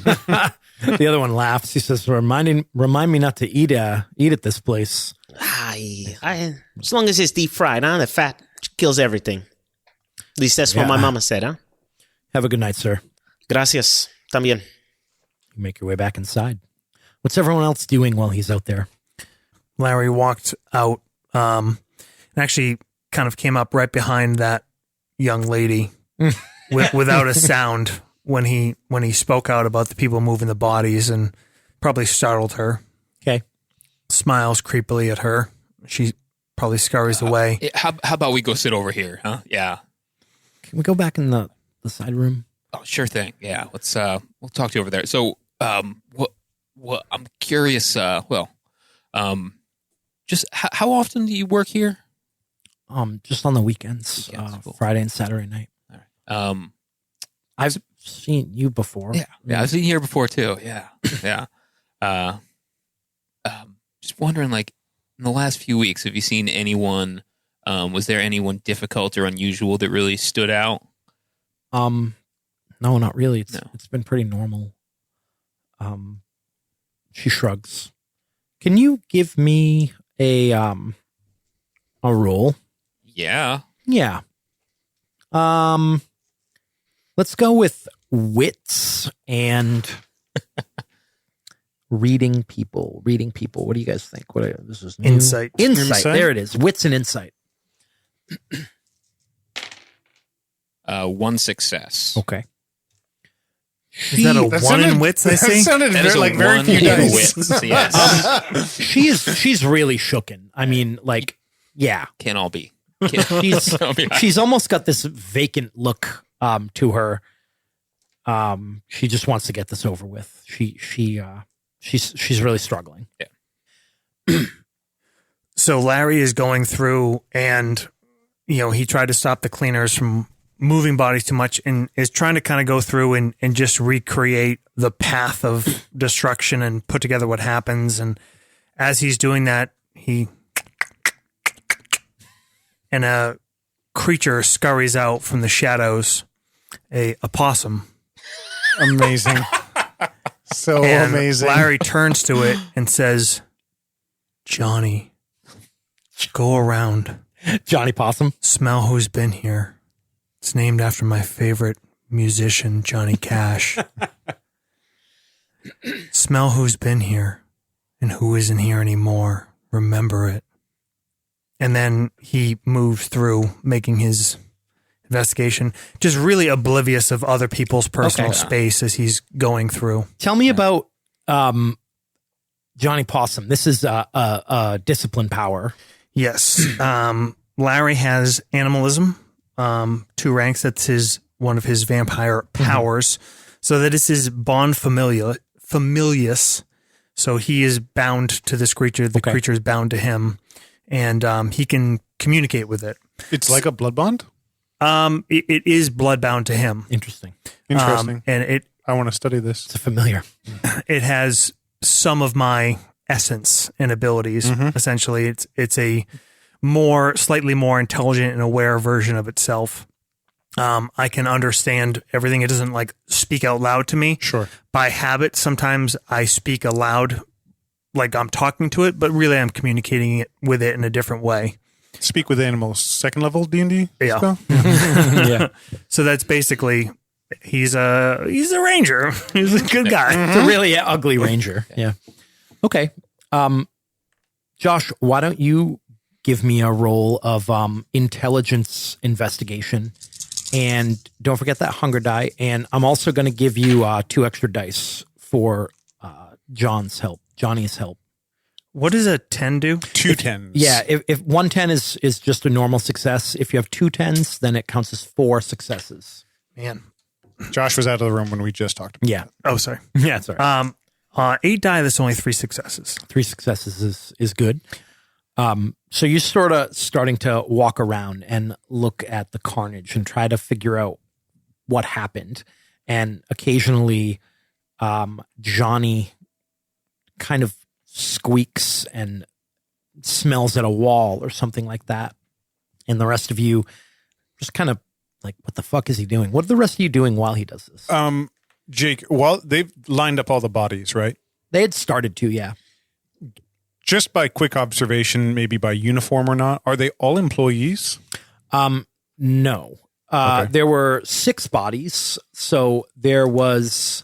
The other one laughs. He says, remind me not to eat at this place. As long as it's deep fried, the fat kills everything. At least that's what my mama said, huh? Have a good night, sir. Gracias. También. You make your way back inside. What's everyone else doing while he's out there? Larry walked out and actually kind of came up right behind that young lady without a sound when he spoke out about the people moving the bodies, and probably startled her. Okay. Smiles creepily at her. She probably scurries away. How about we go sit over here, huh? Yeah. Can we go back in the side room? Oh, sure thing. Yeah. Let's we'll talk to you over there. So, what I'm curious. Just how often do you work here? Just on the weekends, Cool. Friday and Saturday night. All right. I've seen you before. Yeah, I've seen you here before too. Yeah. Just wondering, like, in the last few weeks, have you seen anyone? Was there anyone difficult or unusual that really stood out? No, not really. No. It's been pretty normal. She shrugs. Can you give me a roll? Yeah. Yeah. Let's go with wits and reading people. What do you guys think? This is new. Insight. Insight. There it is. Wits and insight. One success. Okay. Is that a That one in sounded- wits, I that think? sounded That is very, a very one few in dice. wits. Yes. She's really shooken. I mean, like, yeah. Can't all be. She's almost got this vacant look to her. She just wants to get this over with. She's really struggling. Yeah. So Larry is going through and, he tried to stop the cleaners from moving bodies too much and is trying to kind of go through and just recreate the path of destruction and put together what happens. And as he's doing that, and a creature scurries out from the shadows, a possum. Amazing. So And amazing. Larry turns to it and says, Johnny, go around. Johnny Possum. Smell who's been here. It's named after my favorite musician, Johnny Cash. Smell who's been here and who isn't here anymore. Remember it. And then he moves through making his investigation, just really oblivious of other people's personal space as he's going through. Tell me about Johnny Possum. This is a discipline power. Yes. Larry has animalism, 2 ranks. That's one of his vampire powers. So that is his bond familius. So he is bound to this creature. The creature is bound to him, and he can communicate with it. It's like a blood bond? It is blood-bound to him. Interesting. Interesting. And I want to study this. It's familiar. it has some of my essence and abilities. Essentially, it's a slightly more intelligent and aware version of itself. I can understand everything. It doesn't like speak out loud to me. Sure. By habit, sometimes I speak aloud, like I'm talking to it, but really I'm communicating with it in a different way. Speak with animals. 2nd level D&D Yeah. spell? Yeah. So that's basically he's a ranger. He's a good guy. It's a really ugly ranger. Yeah. Okay. Josh, why don't you give me a roll of intelligence investigation, and don't forget that hunger die. And I'm also going to give you 2 extra dice for Johnny's help. What does a 10 do? 2 tens. Yeah, if 1 10 is just a normal success, if you have 2 10s, then it counts as 4 successes. Man. Josh was out of the room when we just talked about Yeah. Oh, sorry. Yeah, sorry. 8 die, that's only 3 successes. 3 successes is good. So you're sort of starting to walk around and look at the carnage and try to figure out what happened. And occasionally, Johnny kind of squeaks and smells at a wall or something like that. And the rest of you just kind of like, what the fuck is he doing? What are the rest of you doing while he does this? Jake, well, they've lined up all the bodies, right? They had started to, yeah. Just by quick observation, maybe by uniform or not, are they all employees? No. Okay. There were 6 bodies. So there was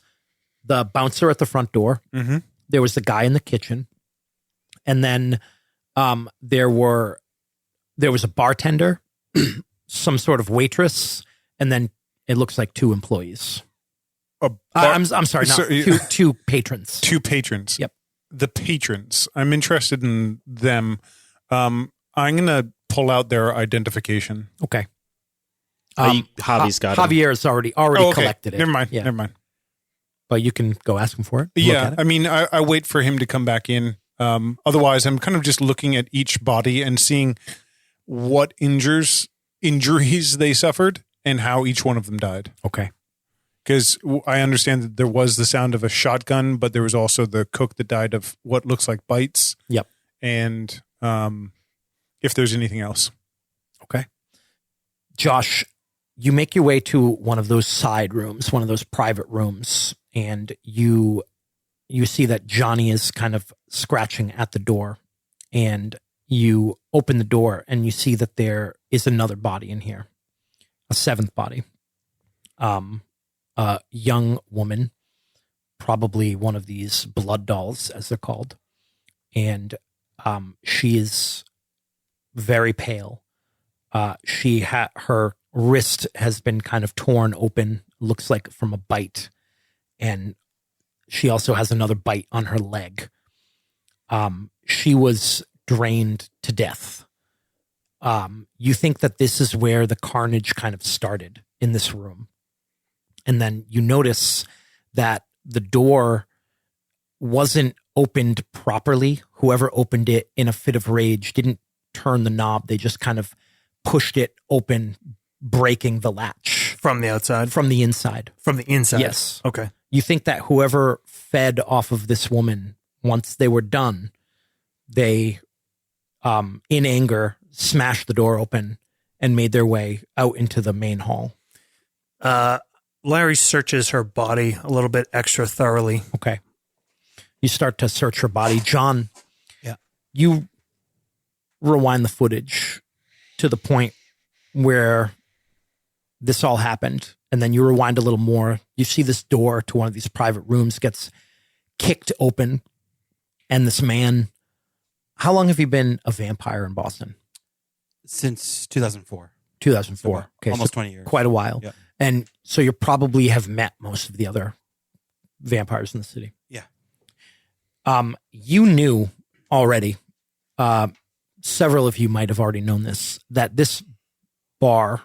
the bouncer at the front door. Mm-hmm. There was the guy in the kitchen. And then there was a bartender, some sort of waitress, and then it looks like 2 employees. I'm sorry, two patrons. 2 patrons. Yep. The patrons. I'm interested in them. I'm going to pull out their identification. Okay. Javi's got him. Javier's already collected it. Never mind. Yeah. Never mind. But you can go ask him for it. Look Yeah. at it. I mean, I wait for him to come back in. Otherwise, I'm kind of just looking at each body and seeing what injuries they suffered and how each one of them died. Okay. Because I understand that there was the sound of a shotgun, but there was also the cook that died of what looks like bites. Yep. And if there's anything else. Okay. Josh, you make your way to one of those side rooms, one of those private rooms, and you you see that Johnny is kind of scratching at the door, and you open the door and you see that there is another body in here, a seventh body. A young woman, probably one of these blood dolls, as they're called. And she is very pale. Her wrist has been kind of torn open, looks like from a bite. And she also has another bite on her leg. She was drained to death. You think that this is where the carnage kind of started, in this room. And then you notice that the door wasn't opened properly. Whoever opened it in a fit of rage didn't turn the knob. They just kind of pushed it open, breaking the latch. From the outside? From the inside. From the inside? Yes. Okay. You think that whoever fed off of this woman, once they were done, they, in anger, smashed the door open and made their way out into the main hall. Larry searches her body a little bit extra thoroughly. Okay. You start to search her body. John, Yeah. You rewind the footage to the point where this all happened, and then you rewind a little more. You see this door to one of these private rooms gets kicked open, and this man... How long have you been a vampire in Boston? Since 2004. 2004. So Okay, almost so 20 years. Quite a while. Yep. And so you probably have met most of the other vampires in the city. Yeah. You knew already, several of you might have already known this, that this bar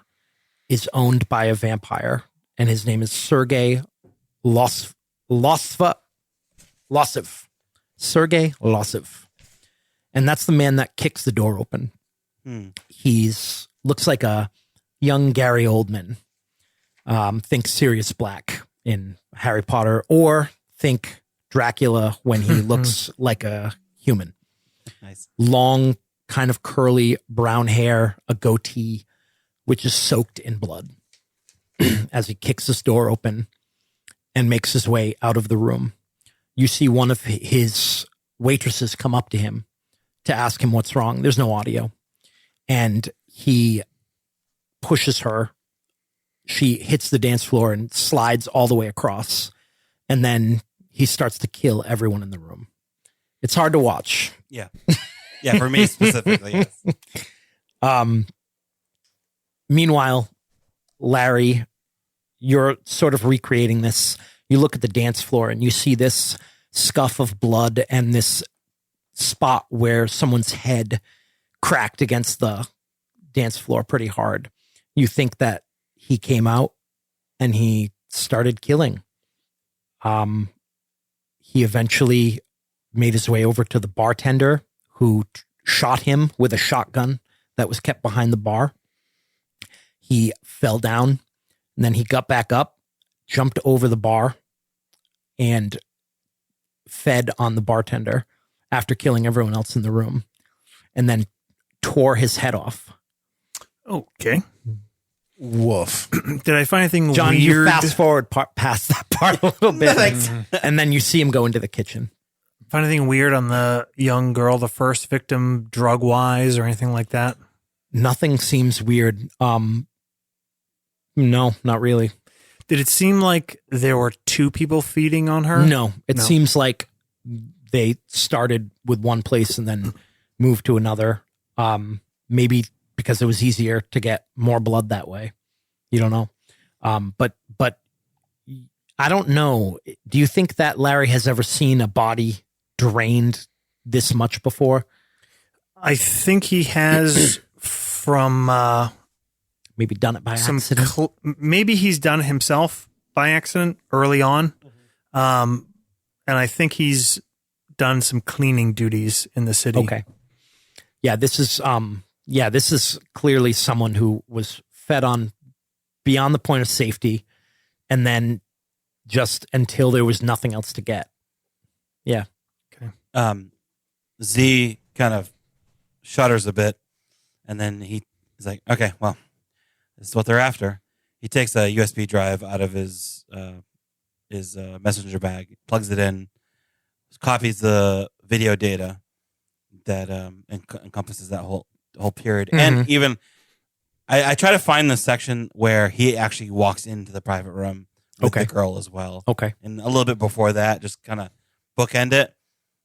is owned by a vampire, and his name is Sergei Lossev. Sergei Lossev. And that's the man that kicks the door open. He's looks like a young Gary Oldman. Think Sirius Black in Harry Potter, or think Dracula when he looks like a human. Nice. Long, kind of curly brown hair, a goatee, which is soaked in blood as he kicks this door open and makes his way out of the room. You see one of his waitresses come up to him to ask him what's wrong. There's no audio. And he pushes her. She hits the dance floor and slides all the way across. And then he starts to kill everyone in the room. It's hard to watch. Yeah. Yeah, for me specifically, yes. Meanwhile, Larry, you're sort of recreating this. You look at the dance floor and you see this scuff of blood and this spot where someone's head cracked against the dance floor pretty hard. You think that he came out and he started killing. He eventually made his way over to the bartender who shot him with a shotgun that was kept behind the bar. He fell down, and then he got back up, jumped over the bar, and fed on the bartender after killing everyone else in the room, and then tore his head off. Okay. Woof. Did I find anything John, weird? you fast forward past that part a little bit, and then you see him go into the kitchen. Find anything weird on the young girl, the first victim, drug-wise or anything like that? Nothing seems weird. No, not really. Did it seem like there were two people feeding on her? No, it No. seems like they started with one place and then moved to another. Maybe because it was easier to get more blood that way. You don't know. But I don't know. Do you think that Larry has ever seen a body drained this much before? I think he has from Maybe done it by some accident? maybe he's done it himself by accident early on. And I think he's done some cleaning duties in the city. Okay. Yeah, this is clearly someone who was fed on beyond the point of safety, and then just until there was nothing else to get. Yeah. Z kind of shudders a bit, and then he's like, okay, well, this is what they're after. He takes a USB drive out of his messenger bag, plugs it in, copies the video data that encompasses that whole period. And even I try to find the section where he actually walks into the private room with the girl as well. Okay. And a little bit before that, just kind of bookend it,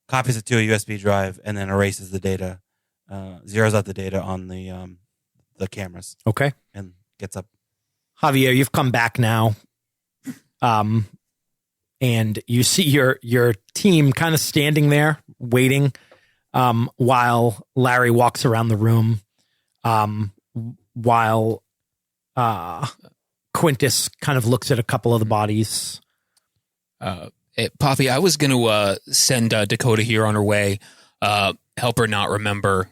copies it to a USB drive, and then erases the data, zeroes out the data on the cameras. Okay. And gets up. Javier, you've come back now. And you see your team kind of standing there waiting while Larry walks around the room, while Quintas kind of looks at a couple of the bodies. Poppy, I was going to send Dakota here on her way, help her not remember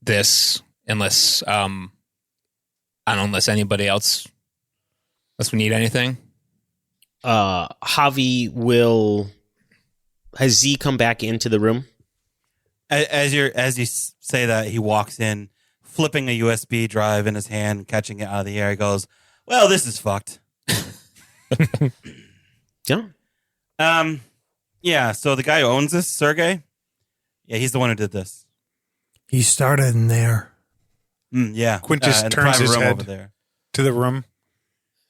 this unless unless anybody else, unless we need anything. Javi has Z come back into the room? As you say that, he walks in, flipping a USB drive in his hand, catching it out of the air. He goes, "Well, this is fucked." Yeah. Yeah. So the guy who owns this, Sergey, yeah, he's the one who did this. He started in there. Yeah. Quintas in the turns private his room head over there. to the room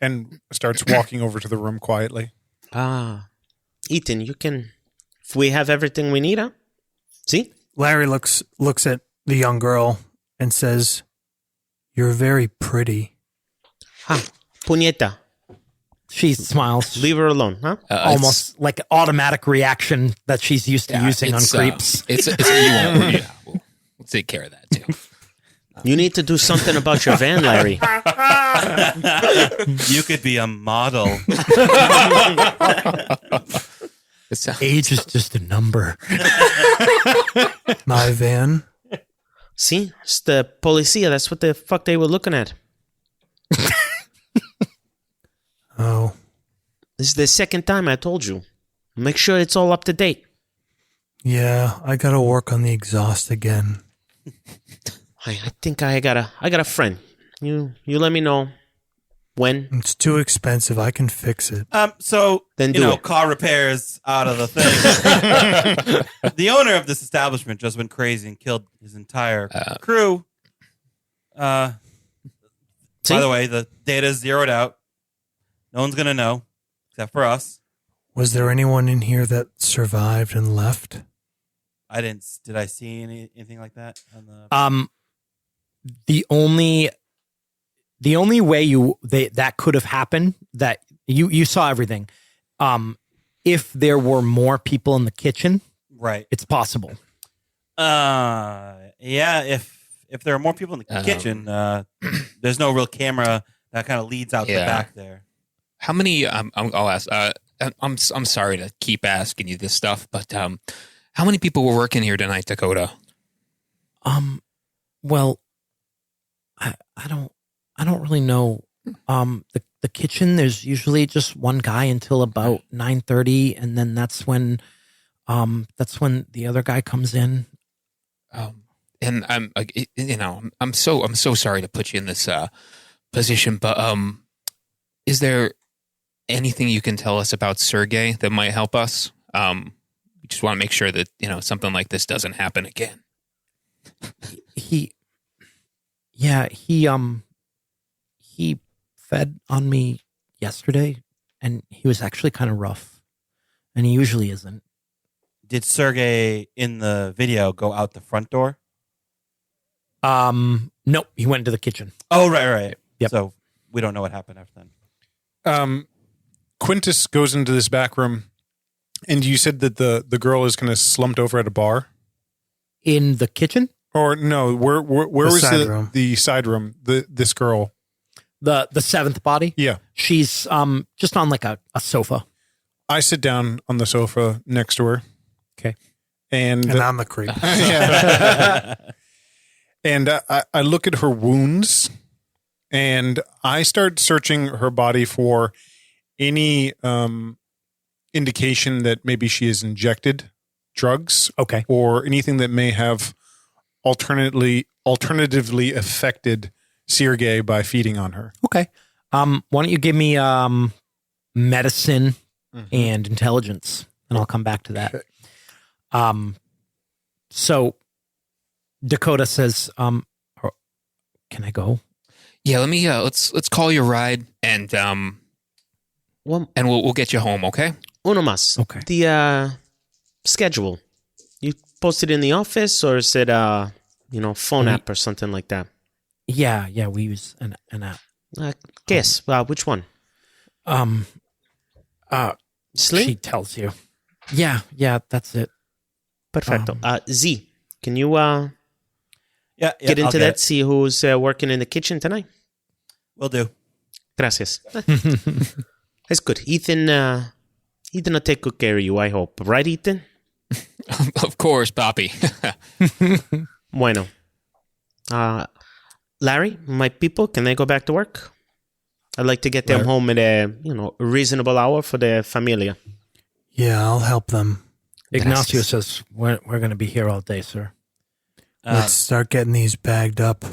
and starts walking over to the room quietly. Ethan, you can. If we have everything we need, huh? See? Larry looks at the young girl and says, "You're very pretty." Puñeta. She smiles. Leave her alone, huh? Almost like an automatic reaction that she's used to using on creeps. We'll take care of that too. You need to do something about your van, Larry. You could be a model. Age is just a number. My van. See? It's the policia. That's what the fuck they were looking at. Oh. This is the second time I told you. Make sure it's all up to date. Yeah, I gotta work on the exhaust again. I think I got a friend. You let me know when. It's too expensive. I can fix it. So, Then do it. car repairs out of the thing. The owner of this establishment just went crazy and killed his entire crew. By the way, the data is zeroed out. No one's going to know, except for us. Was there anyone in here that survived and left? I didn't. Did I see anything like that? The only way that could have happened, that you saw everything. If there were more people in the kitchen, right, it's possible. Yeah. If there are more people in the kitchen, there's no real camera that kind of leads out the back there. How many? I'll ask. I'm sorry to keep asking you this stuff, but how many people were working here tonight, Dakota? Well, I don't really know. The kitchen, there's usually just one guy until about 9:30, and then that's when the other guy comes in. And I'm so sorry to put you in this position, but is there anything you can tell us about Sergey that might help us? We just want to make sure that something like this doesn't happen again. He fed on me yesterday, and he was actually kind of rough, and he usually isn't. Did Sergey in the video go out the front door? Nope, he went into the kitchen. Oh, right. Yep. So we don't know what happened after then. Quintas goes into this back room, and you said that the girl is kind of slumped over at a bar? In the kitchen? Or no, where was side room. The side room? This girl. The seventh body? Yeah. She's just on like a sofa. I sit down on the sofa next to her. Okay. And I'm the creep. Yeah. And I look at her wounds, and I start searching her body for any indication that maybe she has injected drugs. Okay. Or anything that may have alternatively affected Sergey by feeding on her. Okay. Why don't you give me medicine and intelligence, and I'll come back to that. So Dakota says, can I go? Yeah, let me let's call your ride and we'll get you home, okay? Uno más. Okay. The schedule. You posted in the office, or is it phone app or something like that? Yeah, we use an app. Guess. Which one? Sling? She tells you. Yeah, that's it. Perfecto. Z, can you Yeah, get into I'll that? See who's working in the kitchen tonight? Will do. Gracias. That's good. Ethan will take good care of you, I hope. Right, Ethan? Of course, Poppy. Bueno. Larry, my people, can they go back to work? I'd like to get them home at a reasonable hour for the familia. Yeah, I'll help them. Ignacio says, we're going to be here all day, sir. Let's start getting these bagged up.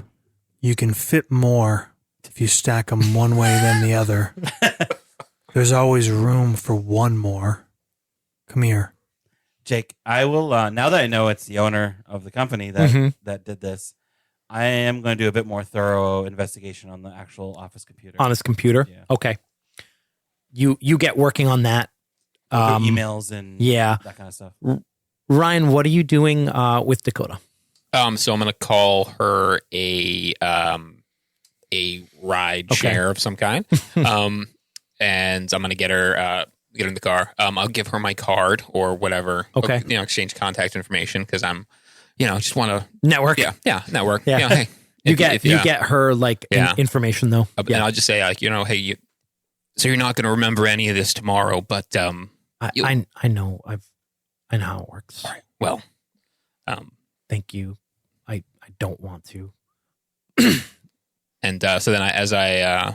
You can fit more if you stack them one way than the other. There's always room for one more. Come here. Jake, I will, now that I know it's the owner of the company that did this, I am going to do a bit more thorough investigation on the actual office computer. On his computer? Yeah. Okay. You get working on that. Emails and that kind of stuff. Ryan, what are you doing with Dakota? So I'm going to call her a ride share of some kind. And I'm going to get her in the car. I'll give her my card or whatever. Okay. Exchange contact information because I'm, just want to Network. Yeah, network. Yeah. Hey, You get her information though. And I'll just say hey, so you're not going to remember any of this tomorrow, but I know I know how it works. All right. Well, thank you. I don't want to. And so then as I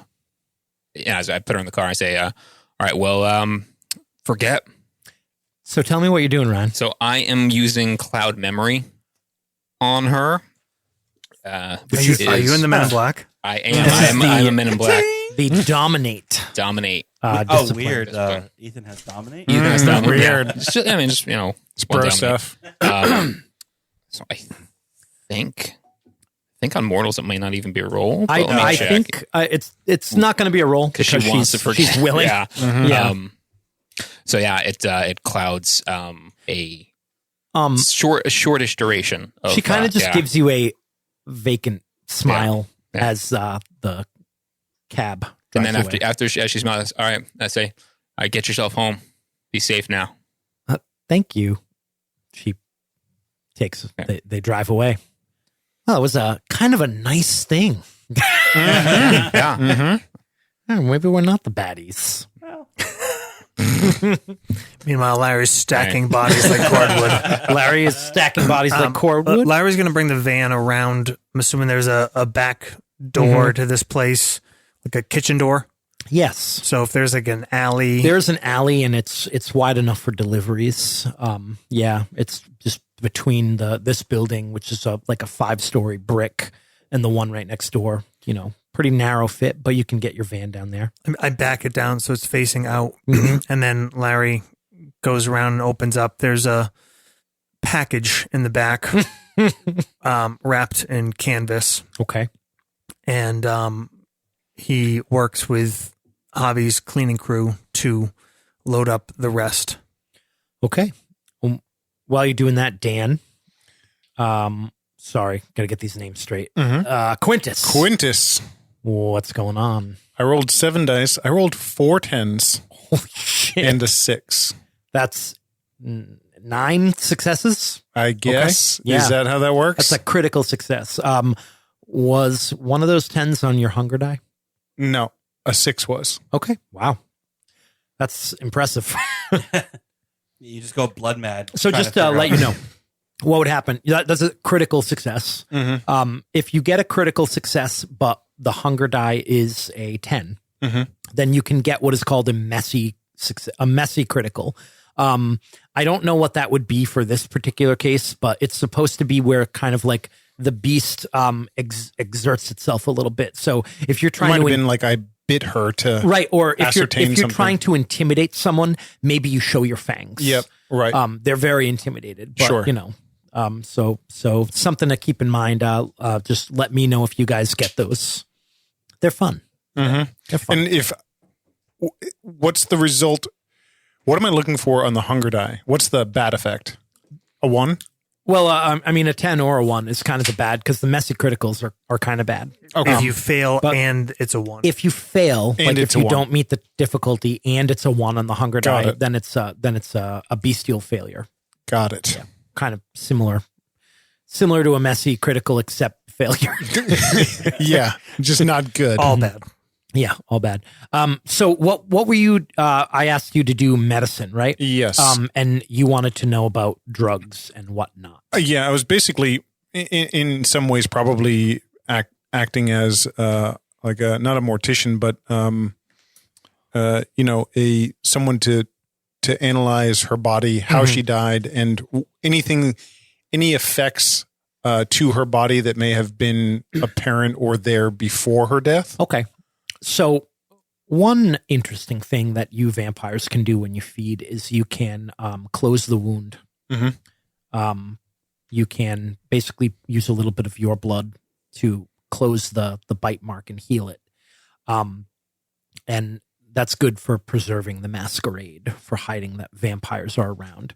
put her in the car, I say, all right, well, forget. So tell me what you're doing, Ryan. So I am using cloud memory on her. Are you in the Men in Black? I am. I'm a Men in Black. The dominate. Discipline. Weird. Ethan has dominate. Ethan has dominate. Weird. Just Bro stuff. So I think on mortals it might not even be a roll. But I think it's not going to be a roll because she wants to forget. She's willing. Yeah. Yeah. So yeah, it clouds a shortish duration. She kind of just gives you a vacant smile Yeah. as the cab and then drives away. after she smiles, all right, I say, all right, get yourself home. Be safe now. Thank you. She takes. Okay. They drive away. Oh, it was a kind of a nice thing. Yeah. Maybe we're not the baddies. Meanwhile, Larry's stacking bodies like cordwood. Larry is stacking bodies like cordwood. Larry's going to bring the van around. I'm assuming there's a back door to this place, like a kitchen door. Yes. So if there's like an alley, There's an alley and it's wide enough for deliveries. It's just between this building, which is like a 5-story brick, and the one right next door. Pretty narrow fit, but you can get your van down there. I back it down so it's facing out, and then Larry goes around and opens up. There's a package in the back, wrapped in canvas, Okay. and he works with Javi's cleaning crew to load up the rest. Okay. While you're doing that, Dan, sorry, gotta get these names straight. Quintas. What's going on? I rolled 7 dice. I rolled 4 10s Holy shit. and a 6. That's 9 successes? I guess. Yeah. Is that how that works? That's a critical success. Was one of those 10s on your hunger die? No, a 6 was. Okay. Wow. That's impressive. You just go blood mad. So trying just to to figure let out- you know what would happen. That's a critical success. If you get a critical success, but the hunger die is a 10, then you can get what is called a messy critical. I don't know what that would be for this particular case, but it's supposed to be where kind of like the beast exerts itself a little bit. So if you're It trying might to have been like I bit her to right, or if you're ascertain trying to intimidate someone, maybe you show your fangs. Yep. Right. They're very intimidated, but Sure. you know, so something to keep in mind. Just let me know if you guys get those. They're fun. Mm-hmm. They're fun. And what's the result? What am I looking for on the hunger die? What's the bad effect? A 1? Well, I mean, a 10 or a 1 is kind of the bad because the messy criticals are kind of bad. Okay. If you fail but and it's a 1. If you fail, And like it's if a you 1. don't meet the difficulty and it's a 1 on the hunger Got die, it. then it's a bestial failure. Got it. Yeah. Kind of similar to a messy critical, except failure. Yeah, just not good. All bad. Yeah, all bad. So what were you? I asked you to do medicine, right? Yes. And you wanted to know about drugs and whatnot. Yeah, I was basically, in some ways, probably acting as like not a mortician, but someone to analyze her body, how she died, and any effects to her body that may have been apparent or there before her death. Okay. So one interesting thing that you vampires can do when you feed is you can close the wound. Mm-hmm. You can basically use a little bit of your blood to close the bite mark and heal it. And that's good for preserving the masquerade, for hiding that vampires are around.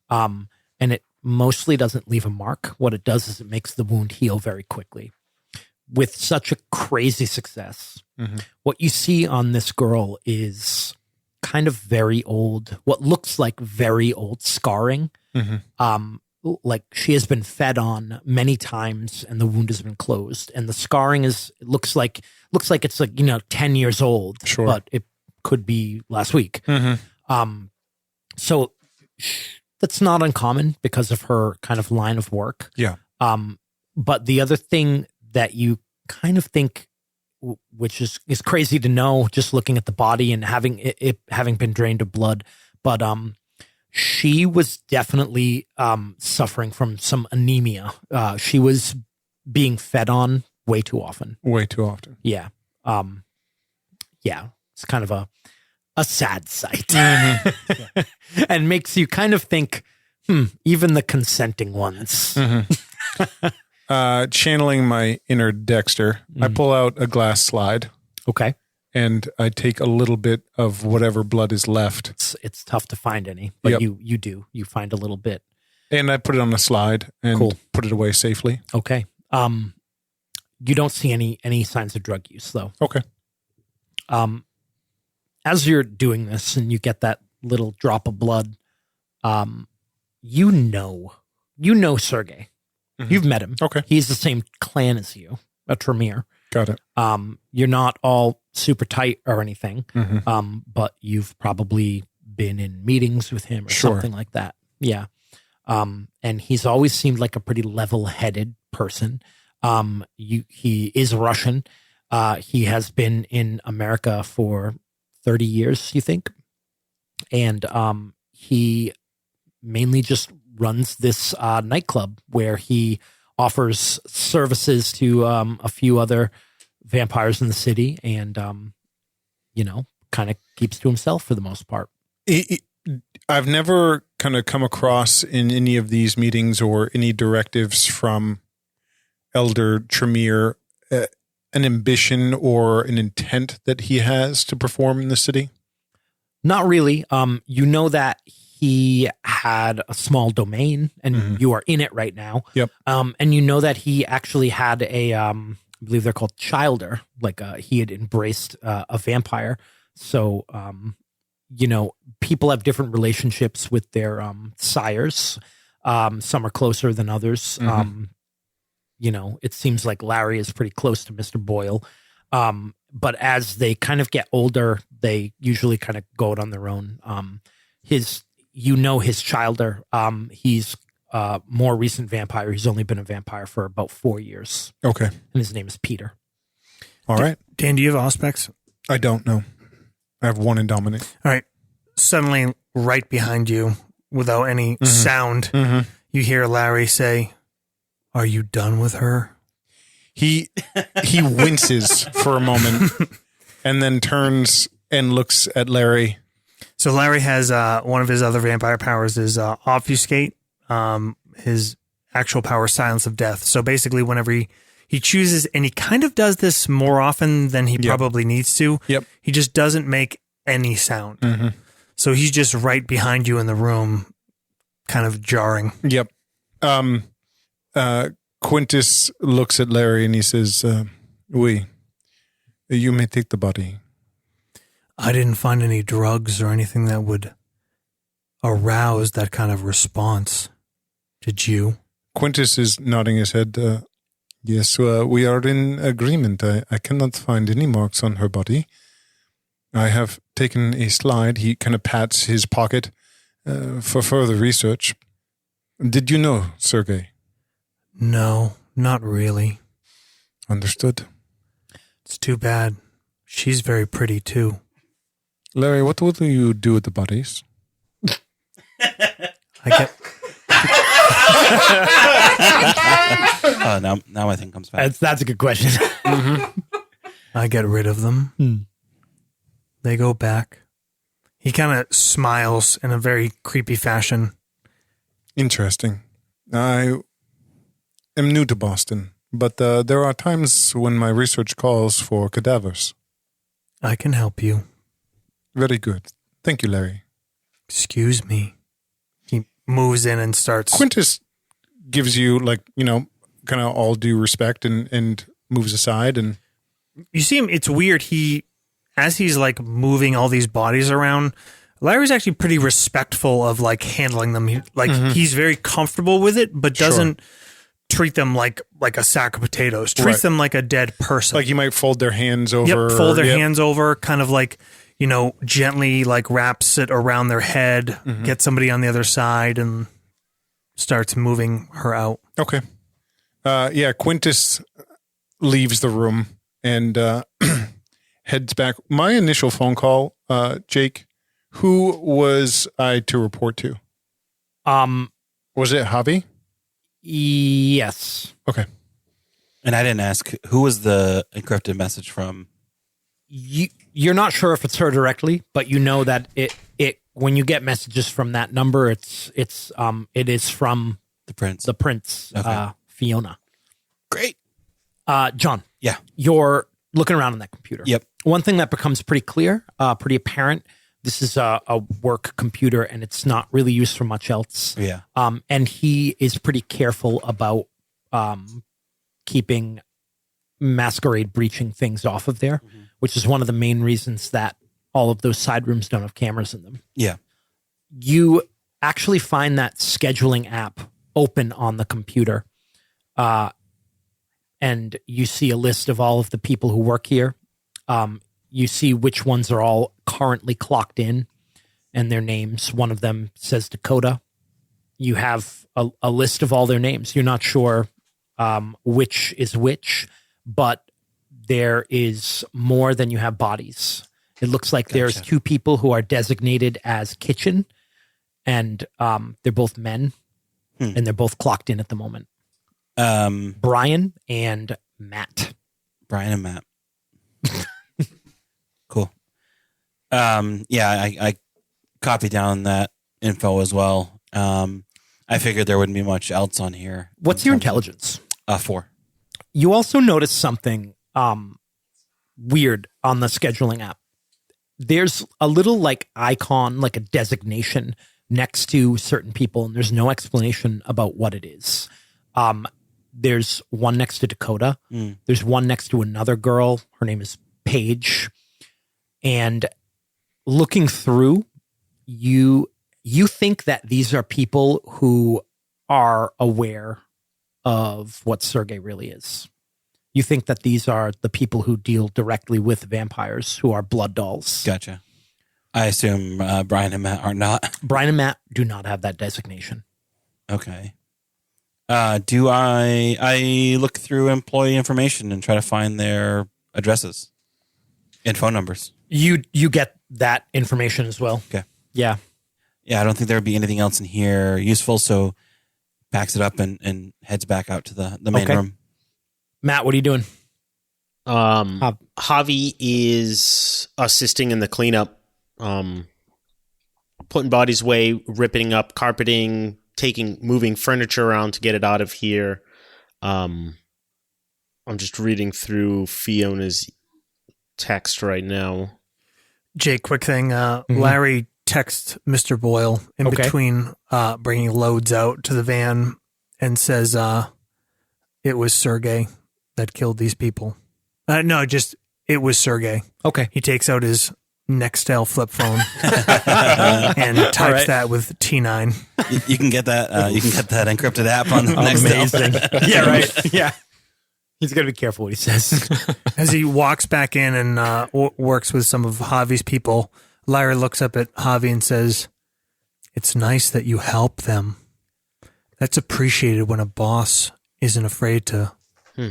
And it mostly doesn't leave a mark. What it does is it makes the wound heal very quickly. With such a crazy success, what you see on this girl is kind of very old, what looks like very old scarring. Like she has been fed on many times and the wound has been closed. And the scarring looks like it's like, 10 years old, Sure. but it could be last week. So that's not uncommon because of her kind of line of work. Yeah. But the other thing that you kind of think, which is crazy to know, just looking at the body and having it having been drained of blood, but she was definitely suffering from some anemia. She was being fed on way too often. Way too often. Yeah. It's kind of a sad sight. And makes you kind of think, even the consenting ones. Channeling my inner Dexter, I pull out a glass slide Okay. and I take a little bit of whatever blood is left, It's tough to find any, but Yep. you find a little bit. and I put it on a slide and Cool. put it away safely. Okay. You don't see any signs of drug use though. Okay. As you're doing this and you get that little drop of blood, you know Sergey. You've met him. Okay. He's the same clan as you, a Tremere. Got it. You're not all super tight or anything, Mm-hmm. but you've probably been in meetings with him or Sure. something like that. Yeah. And he's always seemed like a pretty level-headed person. He is Russian. He has been in America for 30 years, you think? And he mainly just runs this nightclub where he offers services to a few other vampires in the city and, kind of keeps to himself for the most part. I've never kind of come across in any of these meetings or any directives from Elder Tremere an ambition or an intent that he has to perform in the city? Not really. You know that he had a small domain and you are in it right now. Yep. And you know that he actually had I believe they're called childer, like he had embraced a vampire. So, people have different relationships with their sires. Some are closer than others. It seems like Larry is pretty close to Mr. Boyle. But as they kind of get older, they usually kind of go out on their own. His childer, he's a more recent vampire. He's only been a vampire for about 4 years. Okay. And his name is Peter. All right. Dan, do you have Auspex? I don't know. I have 1 in Dominate. All right. Suddenly, right behind you, without any sound, you hear Larry say, "Are you done with her?" He winces for a moment and then turns and looks at Larry. So Larry has one of his other vampire powers is obfuscate. His actual power is silence of death. So basically, whenever he chooses, and he kind of does this more often than he probably needs to. Yep. He just doesn't make any sound. Mm-hmm. So he's just right behind you in the room, kind of jarring. Yep. Quintas looks at Larry and he says, "Oui, you may take the body." I didn't find any drugs or anything that would arouse that kind of response. Did you? Quintas is nodding his head. Yes, we are in agreement. I cannot find any marks on her body. I have taken a slide. He kind of pats his pocket for further research. Did you know, Sergei? No, not really. Understood. It's too bad. She's very pretty, too. Larry, what will you do with the bodies? I get... Now my thing comes back. That's a good question. I get rid of them. They go back. He kind of smiles in a very creepy fashion. Interesting. I am new to Boston, but there are times when my research calls for cadavers. I can help you. Very good. Thank you, Larry. Excuse me. He moves in and starts... Quintas gives you, kind of all due respect and moves aside. And you see him, it's weird. As he's moving all these bodies around, Larry's actually pretty respectful of handling them. He's very comfortable with it, but doesn't treat them like a sack of potatoes. Treats them like a dead person. Like he might fold their hands over. Yep, fold their hands over, kind of gently wraps it around their head, gets somebody on the other side and starts moving her out. Okay. Quintas leaves the room and heads back. My initial phone call, Jake, who was I to report to? Was it Javi? Yes. Okay. And I didn't ask, who was the encrypted message from? You're not sure if it's her directly, but you know that it when you get messages from that number, it is from the prince. The prince, Okay. Fiona. Great. John. Yeah. You're looking around on that computer. Yep. One thing that becomes pretty clear, pretty apparent. This is a work computer, and it's not really used for much else. Yeah. And he is pretty careful about keeping Masquerade breaching things off of there, which is one of the main reasons that all of those side rooms don't have cameras in them. Yeah. You actually find that scheduling app open on the computer, and you see a list of all of the people who work here. You see which ones are all currently clocked in and their names. One of them says Dakota. You have a list of all their names. You're not sure which is which, but there is more than you have bodies. It looks like there's two people who are designated as kitchen, and they're both men, and they're both clocked in at the moment. Brian and Matt. Brian and Matt. Cool. I copied down that info as well. I figured there wouldn't be much else on here. What's your intelligence? 4. You also notice something weird on the scheduling app. There's a little icon, like a designation next to certain people, and there's no explanation about what it is. There's one next to Dakota. There's one next to another girl. Her name is Paige. And looking through, you think that these are people who are aware of what Sergei really is. You think that these are the people who deal directly with vampires, who are blood dolls. Gotcha. I assume Brian and Matt are not. Brian and Matt do not have that designation. Okay. Do I look through employee information and try to find their addresses and phone numbers? You get that information as well. Okay. Yeah. Yeah, I don't think there would be anything else in here useful, so packs it up and heads back out to the main room. Matt, what are you doing? Javi is assisting in the cleanup putting bodies away, ripping up carpeting, moving furniture around to get it out of here. I'm just reading through Fiona's text right now. Jake, quick thing. Larry texts Mr. Boyle in between bringing loads out to the van and says it was Sergey that killed these people. No, just it was Sergey. Okay. He takes out his Nextel flip phone and types that with T9. You can get that. You can get that encrypted app on the next Amazing. Yeah, right. Yeah. He's got to be careful what he says. As he walks back in and works with some of Javi's people, Larry looks up at Javi and says, "It's nice that you help them. That's appreciated when a boss isn't afraid to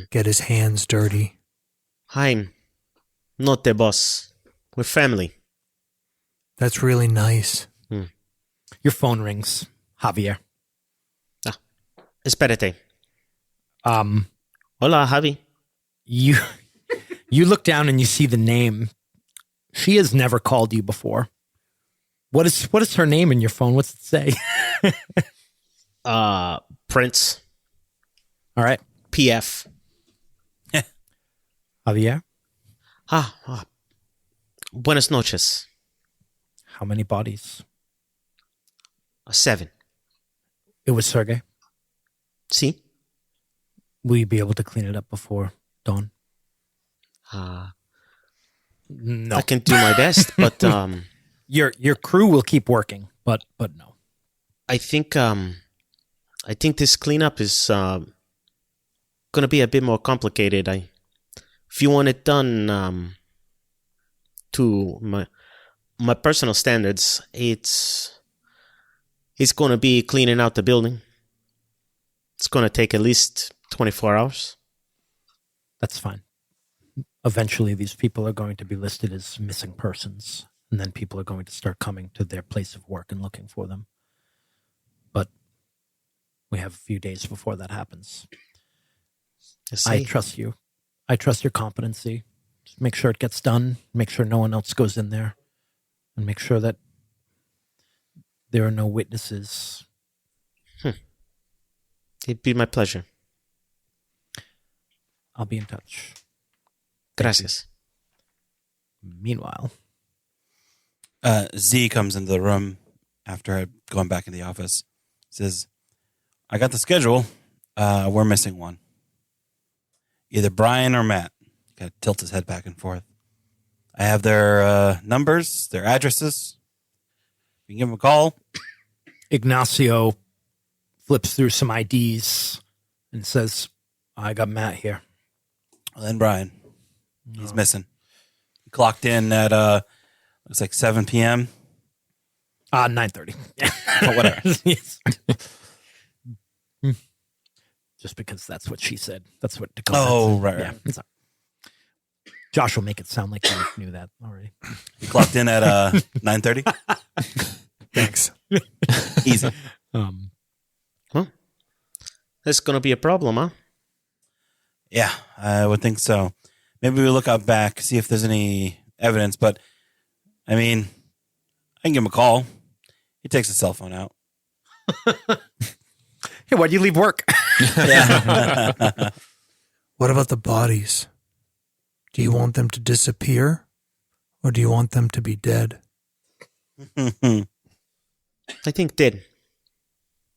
get his hands dirty." I'm not the boss. We're family. That's really nice. Your phone rings, Javier. Espérate. Hola, Javi. You look down and you see the name. She has never called you before. What is her name in your phone? What's it say? Prince. All right. PF. Javier, Buenas noches. how many bodies? 7. It was Sergey. See? Will you be able to clean it up before dawn? No. I can do my best, but Your crew will keep working, but no. I think this cleanup is going to be a bit more complicated. If you want it done to my personal standards, it's going to be cleaning out the building. It's going to take at least 24 hours. That's fine. Eventually, these people are going to be listed as missing persons, and then people are going to start coming to their place of work and looking for them. But we have a few days before that happens. I trust you. I trust your competency. Just make sure it gets done. Make sure no one else goes in there. And make sure that there are no witnesses. It'd be my pleasure. I'll be in touch. Gracias. Meanwhile, Z comes into the room after going back in the office. Says, "I got the schedule. We're missing one. Either Brian or Matt." Kind of tilts his head back and forth. I have their numbers, their addresses. You can give them a call. Ignacio flips through some IDs and says, "I got Matt here." Well, then Brian. He's missing. He clocked in at looks like 7 p.m. 9:30. But whatever. Yes. Just because that's what she said. That's what Dakota Oh, said. right. Yeah, it's not- Josh will make it sound like you knew that already. He clocked in at 9:30. Thanks. Easy. That's going to be a problem, huh? Yeah, I would think so. Maybe we look out back, see if there's any evidence. But, I mean, I can give him a call. He takes his cell phone out. Hey, why'd you leave work? Yeah. What about the bodies? Do you want them to disappear or do you want them to be dead? I think dead.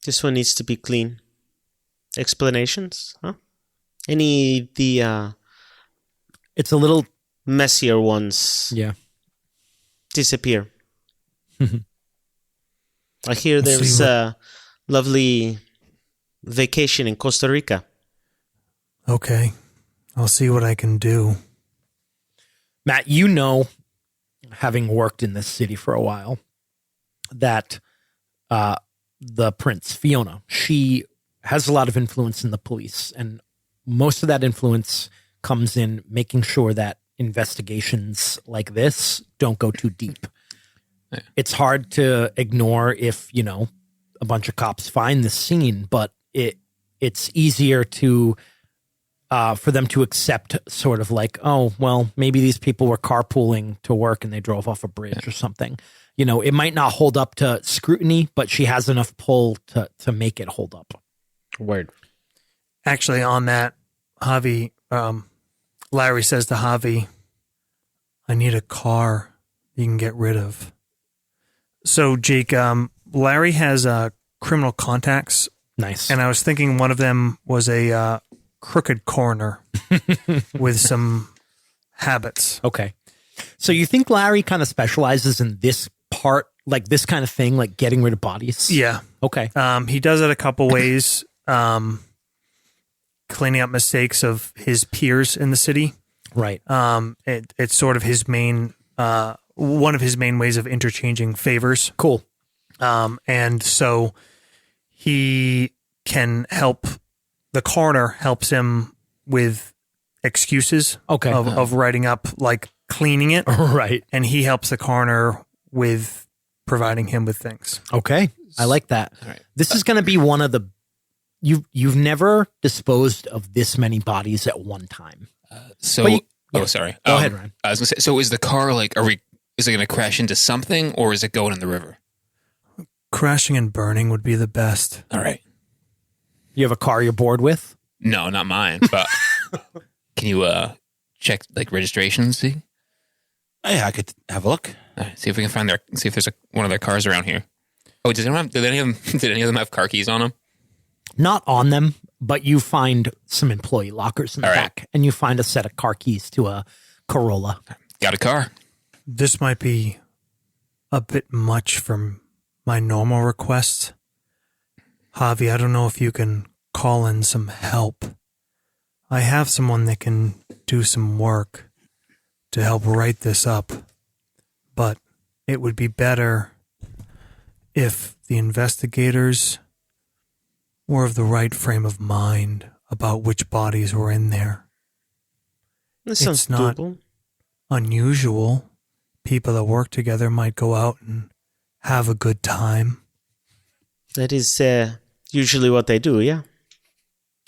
This one needs to be clean. Explanations, huh? Any the It's a little... messier ones Yeah. disappear. I hear there's a lovely vacation in Costa Rica. Okay. I'll see what I can do. Matt, you know, having worked in this city for a while, that the Prince, Fiona, she has a lot of influence in the police. And most of that influence comes in making sure that investigations like this don't go too deep. Yeah. It's hard to ignore if, you know, a bunch of cops find the scene, but it's easier to for them to accept sort of like, oh, well, maybe these people were carpooling to work and they drove off a bridge or something. You know, it might not hold up to scrutiny, but she has enough pull to make it hold up. Word. Actually, on that, Javi, Larry says to Javi, I need a car you can get rid of. So, Jake, Larry has criminal contacts. Nice. And I was thinking one of them was a crooked coroner with some habits. Okay. So you think Larry kind of specializes in this part, like this kind of thing, like getting rid of bodies? Yeah. Okay. He does it a couple ways. Cleaning up mistakes of his peers in the city. Right. It's sort of his main, one of his main ways of interchanging favors. Cool. And so he can help, the coroner helps him with excuses of writing up, like cleaning it. Right. And he helps the coroner with providing him with things. Okay. I like that. Right. This is going to be one of the, you've never disposed of this many bodies at one time. Sorry. Go ahead, Ryan. I was gonna say, so is the car like, is it going to crash into something or is it going in the river? Crashing and burning would be the best. All right. You have a car you're bored with? No, not mine, but can you check like registration and see? Yeah, I could have a look. All right, see if we can find see if there's one of their cars around here. Oh, did any of them have car keys on them? Not on them, but you find some employee lockers in the All right. back, and you find a set of car keys to a Corolla. Got a car. This might be a bit much from my normal requests. Javi, I don't know if you can call in some help. I have someone that can do some work to help write this up, but it would be better if the investigators were of the right frame of mind about which bodies were in there. This sounds It's not doable. unusual. People that work together might go out and have a good time. That is usually what they do, yeah?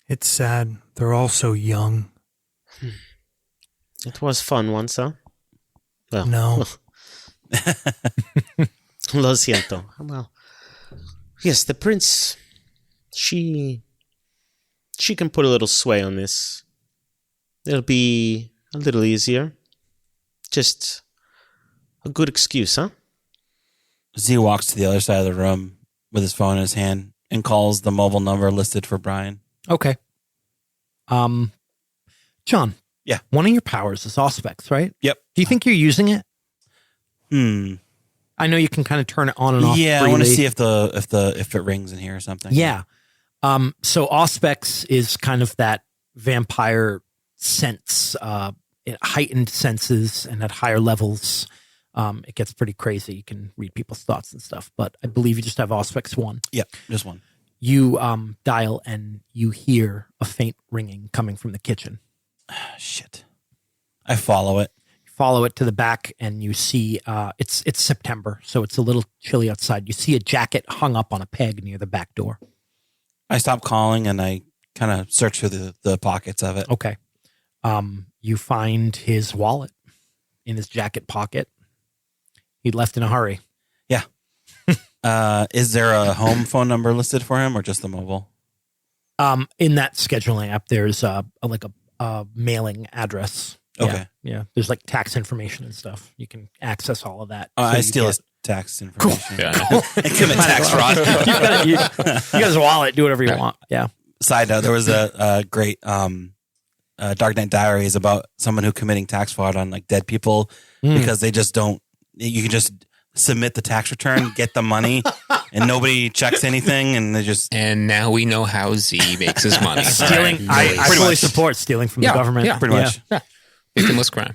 It's sad. They're all so young. It was fun once, huh? Well, No. Lo siento. Well, yes, the prince, she can put a little sway on this. It'll be a little easier. Just a good excuse, huh? Z walks to the other side of the room with his phone in his hand and calls the mobile number listed for Brian. Okay. John. Yeah. One of your powers is Auspex, right? Yep. Do you think you're using it? I I know you can kind of turn it on and off. Yeah, freely. I want to see if it rings in here or something. Yeah. So Auspex is kind of that vampire sense, heightened senses, and at higher levels, it gets pretty crazy. You can read people's thoughts and stuff, but I believe you just have Auspex 1. Yep, just one. You dial and you hear a faint ringing coming from the kitchen. Shit. I follow it. Follow it to the back and you see it's September, so it's a little chilly outside. You see a jacket hung up on a peg near the back door. I stop calling and I kind of search through the pockets of it. Okay. You find his wallet in his jacket pocket. He left in a hurry. Yeah. Is there a home phone number listed for him or just the mobile? In that scheduling app, there's a mailing address. Okay. Yeah. There's like tax information and stuff. You can access all of that. I you steal get- his tax information. Yeah. And commit tax fraud. you got his wallet. Do whatever you want. Yeah. Side note, there was a great Dark Knight Diaries about someone who committing tax fraud on like dead people because they just don't. You can just submit the tax return, get the money, and nobody checks anything, and they just. And now we know how Z makes his money. Stealing. All right. I Pretty fully much. support stealing from Yeah, the government. yeah, pretty much. Yeah. Victimless crime.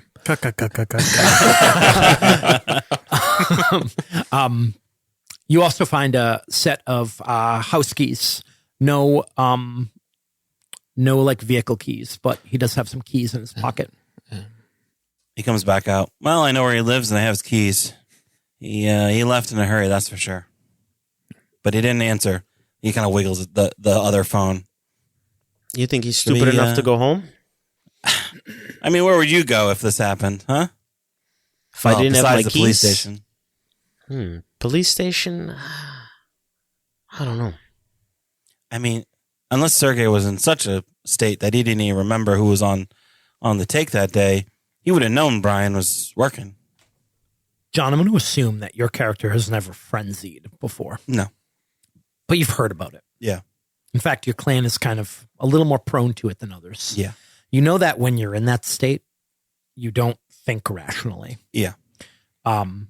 You also find a set of house keys. No like vehicle keys, but he does have some keys in his pocket. He comes back out. Well, I know where he lives, and I have his keys. He left in a hurry, that's for sure. But he didn't answer. He kind of wiggles the other phone. You think he's stupid Maybe, enough to go home? I mean, where would you go if this happened, huh? If I didn't have my besides the keys, police station. Police station? I don't know. I mean, unless Sergey was in such a state that he didn't even remember who was on the take that day, he would have known Brian was working. John, I'm going to assume that your character has never frenzied before. No. But you've heard about it. Yeah. In fact, your clan is kind of a little more prone to it than others. Yeah. You know that when you're in that state, you don't think rationally. Yeah. And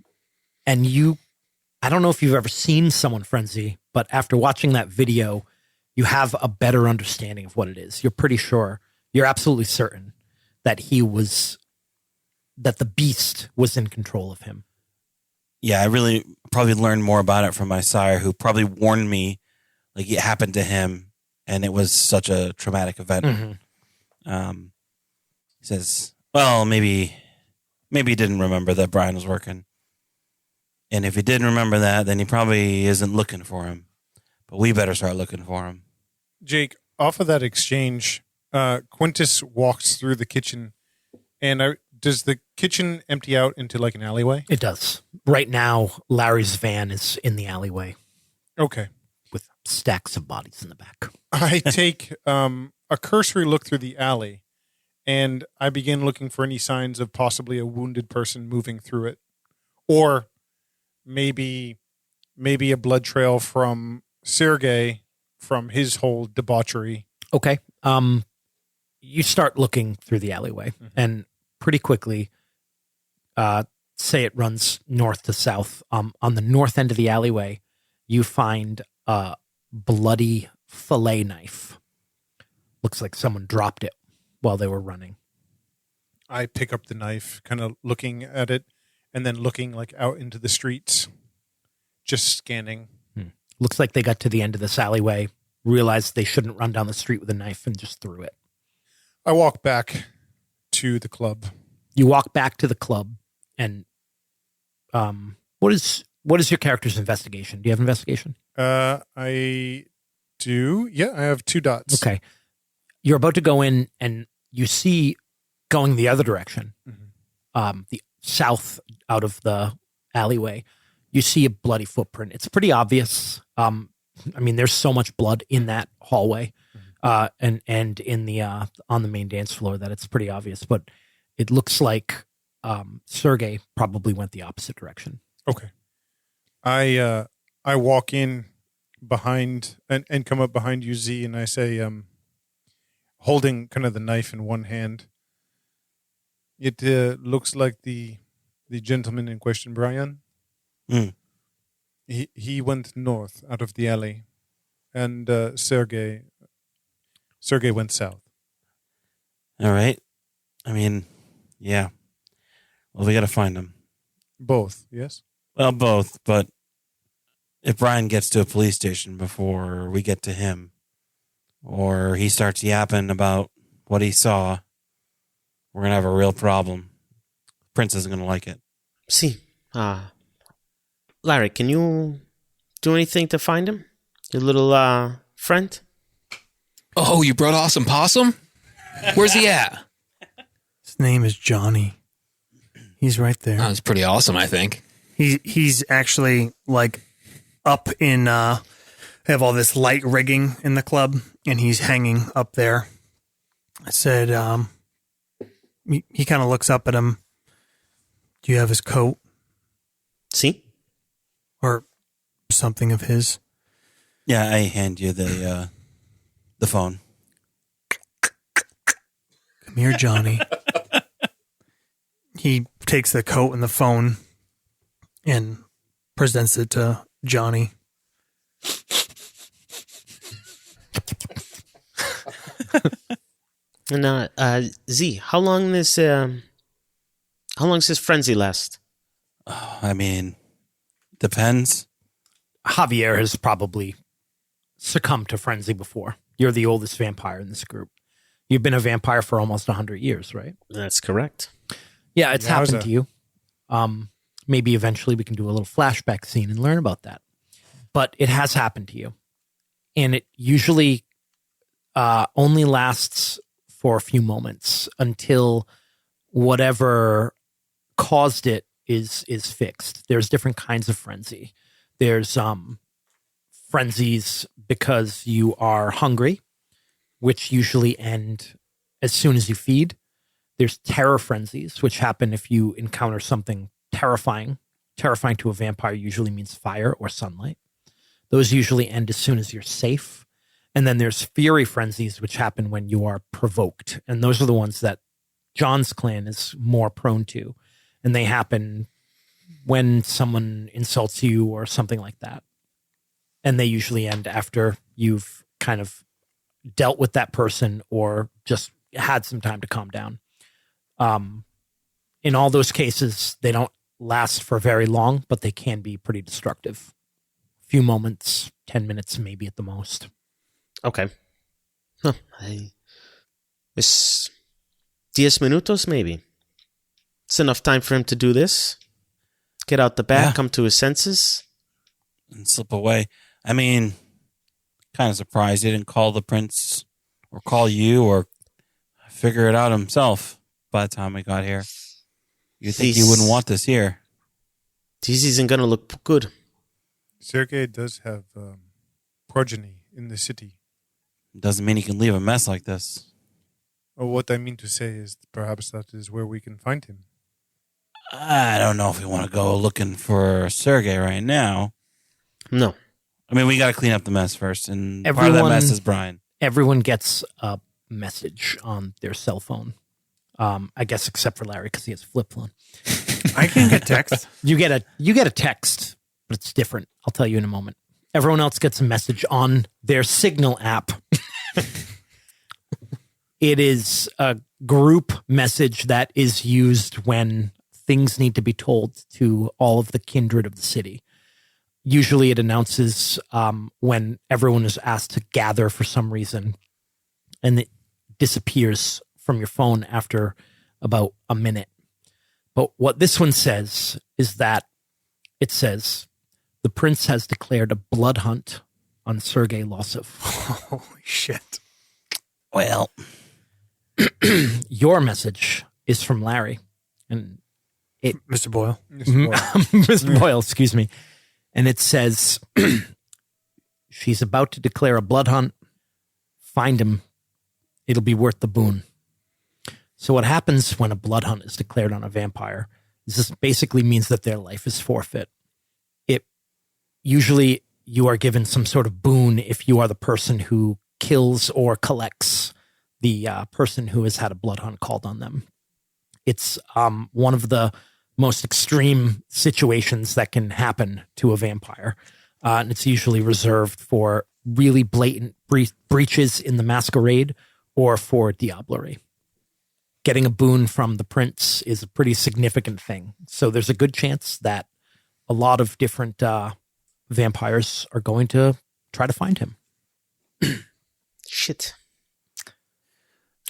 I don't know if you've ever seen someone frenzy, but after watching that video, you have a better understanding of what it is. You're pretty sure, you're absolutely certain that that the beast was in control of him. Yeah, I really probably learned more about it from my sire, who probably warned me, like it happened to him, and it was such a traumatic event. Mm-hmm. He says, well, maybe he didn't remember that Brian was working. And if he didn't remember that, then he probably isn't looking for him. But we better start looking for him. Jake, off of that exchange, Quintas walks through the kitchen, and does the kitchen empty out into like an alleyway? It does. Right now, Larry's van is in the alleyway. Okay. With stacks of bodies in the back. I take a cursory look through the alley, and I begin looking for any signs of possibly a wounded person moving through it. Or maybe a blood trail from Sergey from his whole debauchery. Okay. You start looking through the alleyway, and pretty quickly, say it runs north to south. On the north end of the alleyway, you find a bloody fillet knife. Looks like someone dropped it while they were running. I pick up the knife, kind of looking at it, and then looking like out into the streets, just scanning. Looks like they got to the end of this alleyway, realized they shouldn't run down the street with a knife, and just threw it. I walk back to the club. You walk back to the club, and what is your character's investigation? Do you have investigation? I do. Yeah, I have 2 dots. Okay. You're about to go in, and you see going the other direction, the south out of the alleyway, you see a bloody footprint. It's pretty obvious. I mean, there's so much blood in that hallway, and in the on the main dance floor that it's pretty obvious. But it looks like Sergey probably went the opposite direction. Okay. I walk in behind and come up behind you, Z, and I say, holding kind of the knife in one hand, it looks like the gentleman in question, Brian. He went north out of the alley, and Sergey went south. All right. I mean, yeah. Well, we got to find him. Both, yes? Well, both, but if Brian gets to a police station before we get to him, or he starts yapping about what he saw, we're going to have a real problem. Prince isn't going to like it. See, Larry, can you do anything to find him? Your little friend? Oh, you brought Awesome Possum? Where's he at? His name is Johnny. He's right there. That was pretty awesome, I think. He's actually like up in have all this light rigging in the club, and he's hanging up there. I said, he kind of looks up at him. Do you have his coat? See? Or something of his? Yeah, I hand you the phone. Come here, Johnny. He takes the coat and the phone and presents it to Johnny. And Z, how long does this frenzy last? I mean, depends. Javier has probably succumbed to frenzy before. You're the oldest vampire in this group. You've been a vampire for almost 100 years, right? That's correct. Yeah, it's happened to you. Maybe eventually we can do a little flashback scene and learn about that. But it has happened to you. And it usually only lasts for a few moments until whatever caused it is fixed. There's different kinds of frenzy. There's frenzies because you are hungry, which usually end as soon as you feed. There's terror frenzies, which happen if you encounter something terrifying. Terrifying to a vampire usually means fire or sunlight. Those usually end as soon as you're safe. And then there's fury frenzies, which happen when you are provoked. And those are the ones that John's clan is more prone to. And they happen when someone insults you or something like that. And they usually end after you've kind of dealt with that person or just had some time to calm down. In all those cases, they don't last for very long, but they can be pretty destructive. A few moments, 10 minutes maybe at the most. Okay. Huh. It's 10 minutos, maybe. It's enough time for him to do this. Get out the back, come to his senses. And slip away. I mean, kind of surprised he didn't call the prince or call you or figure it out himself by the time we got here. You'd think he wouldn't want this here. This isn't going to look good. Sergei does have progeny in the city. Doesn't mean he can leave a mess like this. Oh, what I mean to say is perhaps that is where we can find him. I don't know if we want to go looking for Sergei right now. No. I mean, we got to clean up the mess first, and part of that mess is Brian. Everyone gets a message on their cell phone. I guess except for Larry because he has a flip phone. I can get text. You get a text, but it's different. I'll tell you in a moment. Everyone else gets a message on their Signal app. It is a group message that is used when things need to be told to all of the kindred of the city. Usually it announces when everyone is asked to gather for some reason, and it disappears from your phone after about a minute. But what this one says is that it says, the prince has declared a blood hunt on Sergei Losov. Holy shit. Well, Your message is from Larry. And Mr. Boyle. Mr. Boyle, excuse me. And it says, she's about to declare a blood hunt. Find him. It'll be worth the boon. So what happens when a blood hunt is declared on a vampire is this basically means that their life is forfeit. It usually you are given some sort of boon if you are the person who kills or collects the person who has had a blood hunt called on them. It's one of the most extreme situations that can happen to a vampire. And it's usually reserved for really blatant breaches in the masquerade or for diablerie. Getting a boon from the prince is a pretty significant thing. So there's a good chance that a lot of different vampires are going to try to find him. Shit.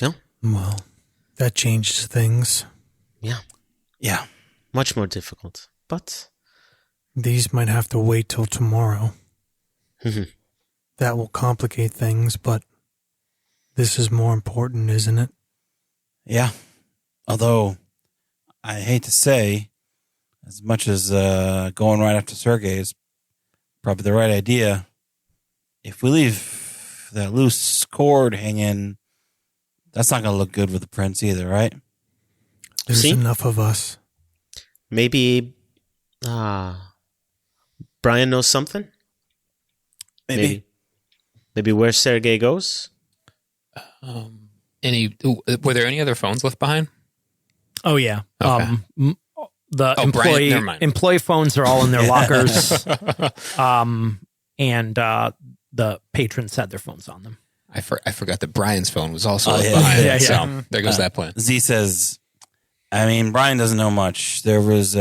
No? Well, that changes things. Yeah. yeah. Much more difficult. But These might have to wait till tomorrow. That will complicate things, but this is more important, isn't it? Yeah. Although, I hate to say, as much as going right after Sergei is probably the right idea, if we leave that loose cord hanging, that's not going to look good with the prince either, right? There's See? enough of us. maybe Brian knows something? Maybe. Maybe where Sergei goes? Were there any other phones left behind? Oh, yeah. Okay. The Brian, never mind. employee phones are all in their lockers. And the patrons had their phones on them. I forgot that Brian's phone was also Oh, left yeah. behind. Yeah, yeah. So there goes that plan. Z says, I mean, Brian doesn't know much. There was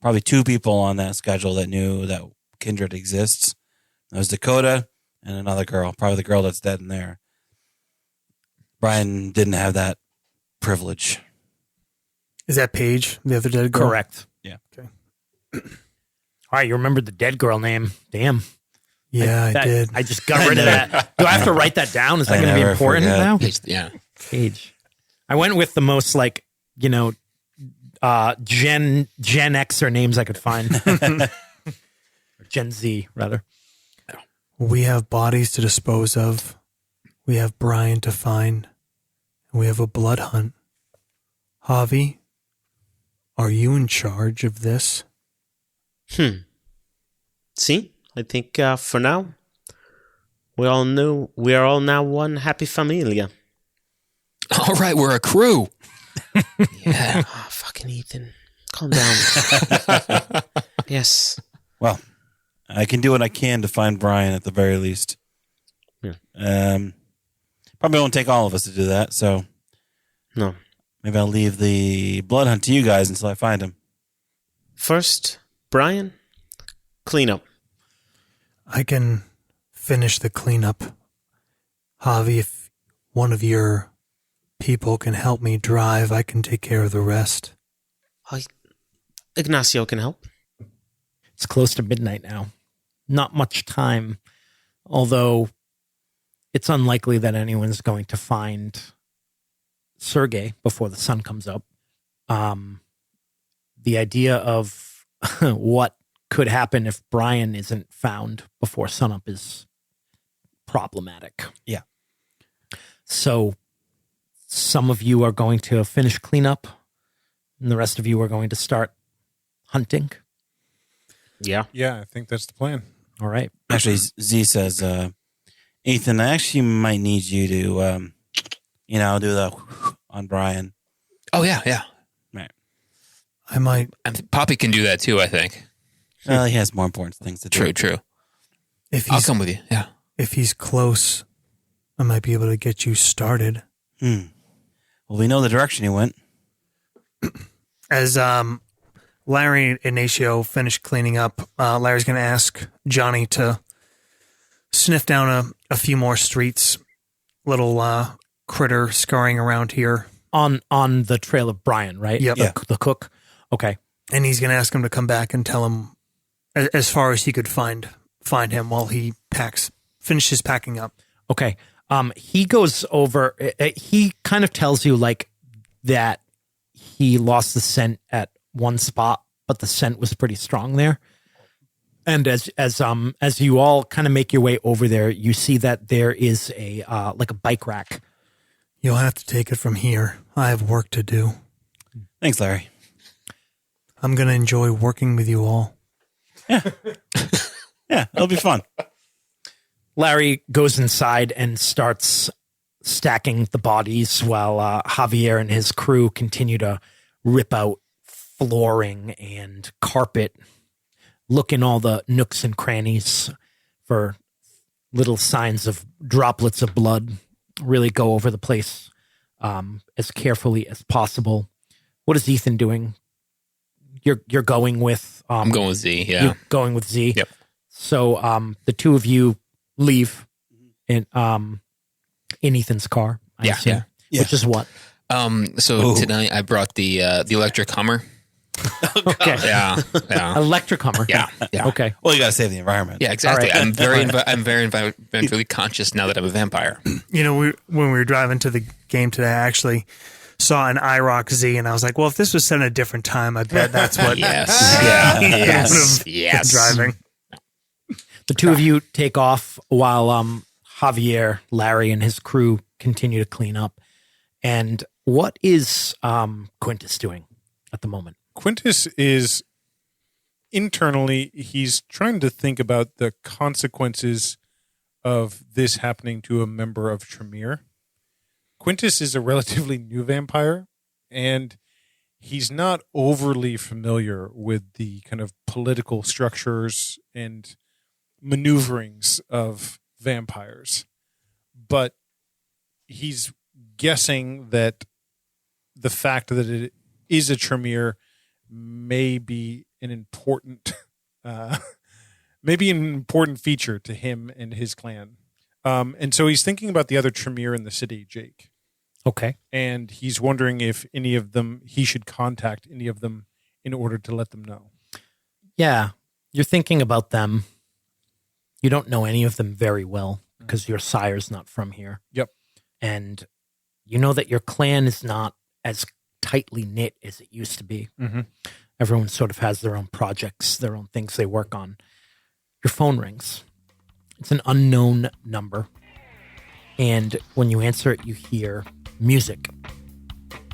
probably 2 people on that schedule that knew that Kindred exists. There was Dakota and another girl, probably the girl that's dead in there. Brian didn't have that privilege. Is that Paige, the other dead girl? Correct. Yeah. Okay. All right, you remembered the dead girl name. Damn. Yeah, I did. I just got rid of that. Do I have to write that down? Is that I going to be never important forget. now? Yeah. Page. I went with the most Gen Xer names I could find. Or Gen Z, rather. We have bodies to dispose of. We have Brian to find. And we have a blood hunt. Javi, are you in charge of this? See, I think for now, we are all now one happy familia. All right, we're a crew. Yeah. Oh, fucking Ethan. Calm down. Yes. Well, I can do what I can to find Brian at the very least. Yeah. Probably won't take all of us to do that, so No. maybe I'll leave the blood hunt to you guys until I find him. First, Brian, clean up. I can finish the cleanup. Javi, if one of your people can help me drive, I can take care of the rest. Ignacio can help. It's close to midnight now. Not much time, although it's unlikely that anyone's going to find Sergei before the sun comes up. The idea of what could happen if Brian isn't found before sunup is problematic. Yeah. So some of you are going to finish cleanup, and the rest of you are going to start hunting. Yeah. Yeah, I think that's the plan. All right. Actually, Z says, Ethan, I actually might need you to, do the on Brian. Oh, yeah, yeah. Right. I might. Poppy can do that too, I think. Well, he has more important things to do. True. If I'll he's come with you. Yeah. if he's close, I might be able to get you started. Well, we know the direction he went. As Larry and Ignacio finish cleaning up, Larry's going to ask Johnny to sniff down a few more streets. Little critter scurrying around here. On the trail of Brian, right? Yep. The cook. Okay. And he's going to ask him to come back and tell him as far as he could find him while he finishes packing up. Okay. He goes over, he kind of tells you like that he lost the scent at one spot, but the scent was pretty strong there. And as you all kind of make your way over there, you see that there is a bike rack. You'll have to take it from here. I have work to do. Thanks, Larry. I'm going to enjoy working with you all. Yeah, it'll be fun. Larry goes inside and starts stacking the bodies while Javier and his crew continue to rip out flooring and carpet, look in all the nooks and crannies for little signs of droplets of blood, really go over the place as carefully as possible. What is Ethan doing? You're going with... I'm going with Z, yeah. You're going with Z? Yep. So the two of you leave in Ethan's car, I assume, which is what? So tonight I brought the electric Hummer. Okay. Yeah. Electric Hummer. Yeah. Okay. Well, you got to save the environment. Yeah, exactly. All right. I'm very environmentally conscious now that I'm a vampire. You know, when we were driving to the game today, I actually saw an IROC Z, and I was like, well, if this was set at a different time, I bet that's what Yes. driving. The two of you take off while Javier, Larry, and his crew continue to clean up. And what is Quintas doing at the moment? Quintas is internally, he's trying to think about the consequences of this happening to a member of Tremere. Quintas is a relatively new vampire, and he's not overly familiar with the kind of political structures and maneuverings of vampires. But he's guessing that the fact that it is a Tremere may be an important feature to him and his clan. And so he's thinking about the other Tremere in the city, Jake. Okay. And he's wondering if any of them, he should contact any of them in order to let them know. Yeah. You're thinking about them. You don't know any of them very well because your sire's not from here. Yep. And you know that your clan is not as tightly knit as it used to be. Mhm. Everyone sort of has their own projects, their own things they work on. Your phone rings. It's an unknown number. And when you answer it, you hear music.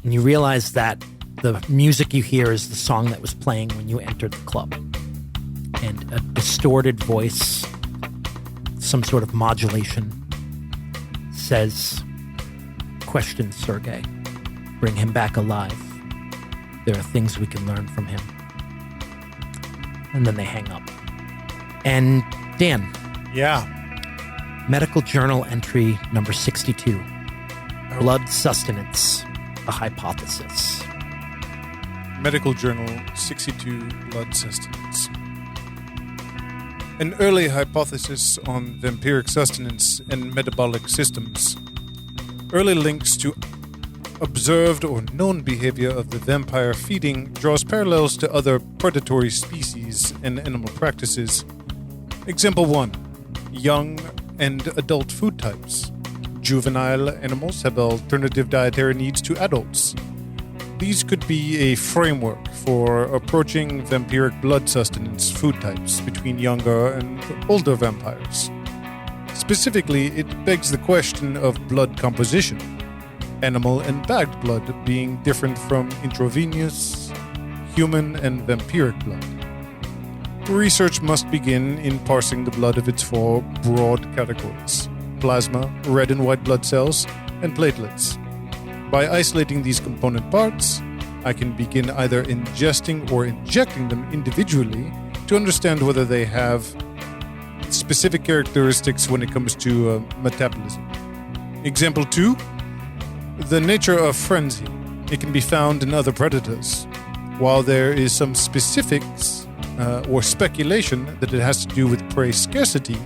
And you realize that the music you hear is the song that was playing when you entered the club. And a distorted voice, some sort of modulation, says, "Question Sergei. Bring him back alive. There are things we can learn from him." And then they hang up. And Dan, Yeah. medical journal entry number 62. Blood sustenance, a hypothesis. Medical Journal 62 Blood Sustenance. An early hypothesis on vampiric sustenance and metabolic systems. Early links to observed or known behavior of the vampire feeding draws parallels to other predatory species and animal practices. Example 1. Young and adult food types. Juvenile animals have alternative dietary needs to adults. These could be a framework for approaching vampiric blood sustenance food types between younger and older vampires. Specifically, it begs the question of blood composition, animal and bagged blood being different from intravenous, human, and vampiric blood. Research must begin in parsing the blood of its four broad categories: plasma, red and white blood cells, and platelets. By isolating these component parts, I can begin either ingesting or injecting them individually to understand whether they have specific characteristics when it comes to metabolism. Example 2, the nature of frenzy. It can be found in other predators. While there is some specifics or speculation that it has to do with prey scarcity,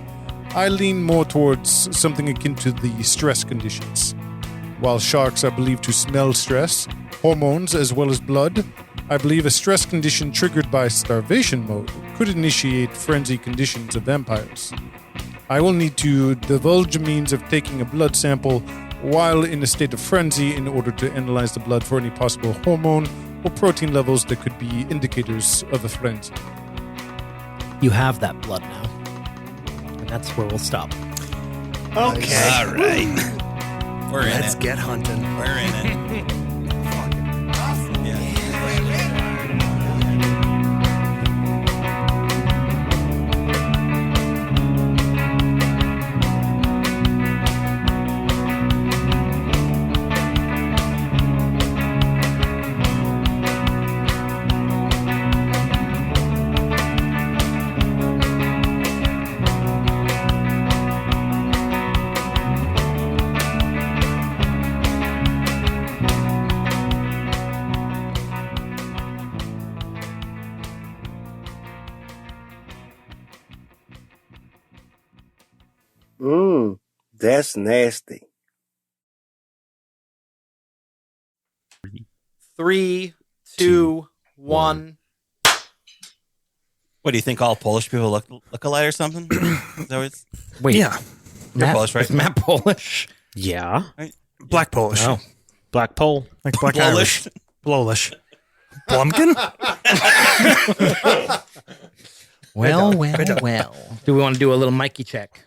I lean more towards something akin to the stress conditions. While sharks are believed to smell stress, hormones, as well as blood, I believe a stress condition triggered by starvation mode could initiate frenzy conditions of vampires. I will need to divulge a means of taking a blood sample while in a state of frenzy in order to analyze the blood for any possible hormone or protein levels that could be indicators of a frenzy. You have that blood now. And that's where we'll stop. Okay. All right. We're in Let's it. get hunting. We're in it. Yeah. That's nasty. 3, 2, 1. What do you think? All Polish people look alike or something? Is that what it's, Wait. Yeah. you're Matt, Polish, right? is Matt Polish? Yeah. Black Polish. Oh. Black pole. Like Black Polish? Irish. Blowlish. Blumpkin? Well. Do we want to do a little Mikey check?